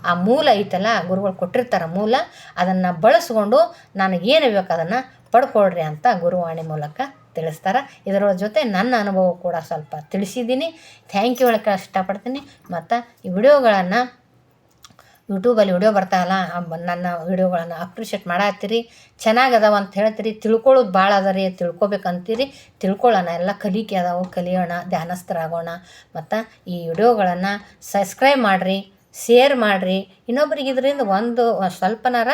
ಆ ಮೂಲ ಐತಲ್ಲ, ಗುರುಗಳು ಕೊಟ್ಟಿರ್ತಾರೆ ಮೂಲ, ಅದನ್ನು ಬಳಸ್ಕೊಂಡು ನನಗೇನು ಬೇಕು ಅದನ್ನು ಪಡ್ಕೊಳ್ರಿ ಅಂತ ಗುರುವಾಣಿ ಮೂಲಕ ತಿಳಿಸ್ತಾರೆ. ಇದರ ಜೊತೆ ನನ್ನ ಅನುಭವ ಕೂಡ ಸ್ವಲ್ಪ ತಿಳಿಸಿದ್ದೀನಿ. ಥ್ಯಾಂಕ್ ಯು ಹೇಳೋಕ್ಕೆ ಇಷ್ಟಪಡ್ತೀನಿ. ಮತ್ತು ಈ ವಿಡಿಯೋಗಳನ್ನು ಯೂಟ್ಯೂಬಲ್ಲಿ ವಿಡಿಯೋ ಬರ್ತಾವಲ್ಲ, ನನ್ನ ವಿಡಿಯೋಗಳನ್ನು ಅಪ್ರಿಷಿಯೇಟ್ ಮಾಡತ್ತೀರಿ, ಚೆನ್ನಾಗದಾವ ಅಂತ ಹೇಳ್ತೀರಿ. ತಿಳ್ಕೊಳ್ಳೋದು ಭಾಳ ಅದ ರೀ, ತಿಳ್ಕೊಬೇಕಂತೀರಿ. ತಿಳ್ಕೊಳ್ಳೋಣ, ಎಲ್ಲ ಕಲಿಕೆ ಅದಾವು, ಕಲಿಯೋಣ, ಧ್ಯಾನಸ್ಥರಾಗೋಣ. ಮತ್ತು ಈ ವಿಡಿಯೋಗಳನ್ನು ಸಬ್ಸ್ಕ್ರೈಬ್ ಮಾಡಿರಿ, ಶೇರ್ ಮಾಡಿರಿ. ಇನ್ನೊಬ್ರಿಗೆ ಇದರಿಂದ ಒಂದು ಸ್ವಲ್ಪನಾರ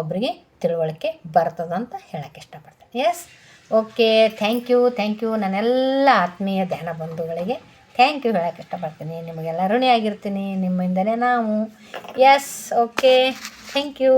ಒಬ್ಬರಿಗೆ ತಿಳುವಳಿಕೆ ಬರ್ತದಂತ ಹೇಳೋಕ್ಕೆ ಇಷ್ಟಪಡ್ತೀನಿ. ಎಸ್, ಓಕೆ, ಥ್ಯಾಂಕ್ ಯು ನನ್ನೆಲ್ಲ ಆತ್ಮೀಯ ಧ್ಯಾನ ಬಂಧುಗಳಿಗೆ ಥ್ಯಾಂಕ್ ಯು ಹೇಳೋಕ್ಕೆ ಇಷ್ಟಪಡ್ತೀನಿ. ನಿಮಗೆಲ್ಲ ಋಣಿಯಾಗಿರ್ತೀನಿ. ನಿಮ್ಮಿಂದಲೇ ನಾವು. Yes, okay, thank you.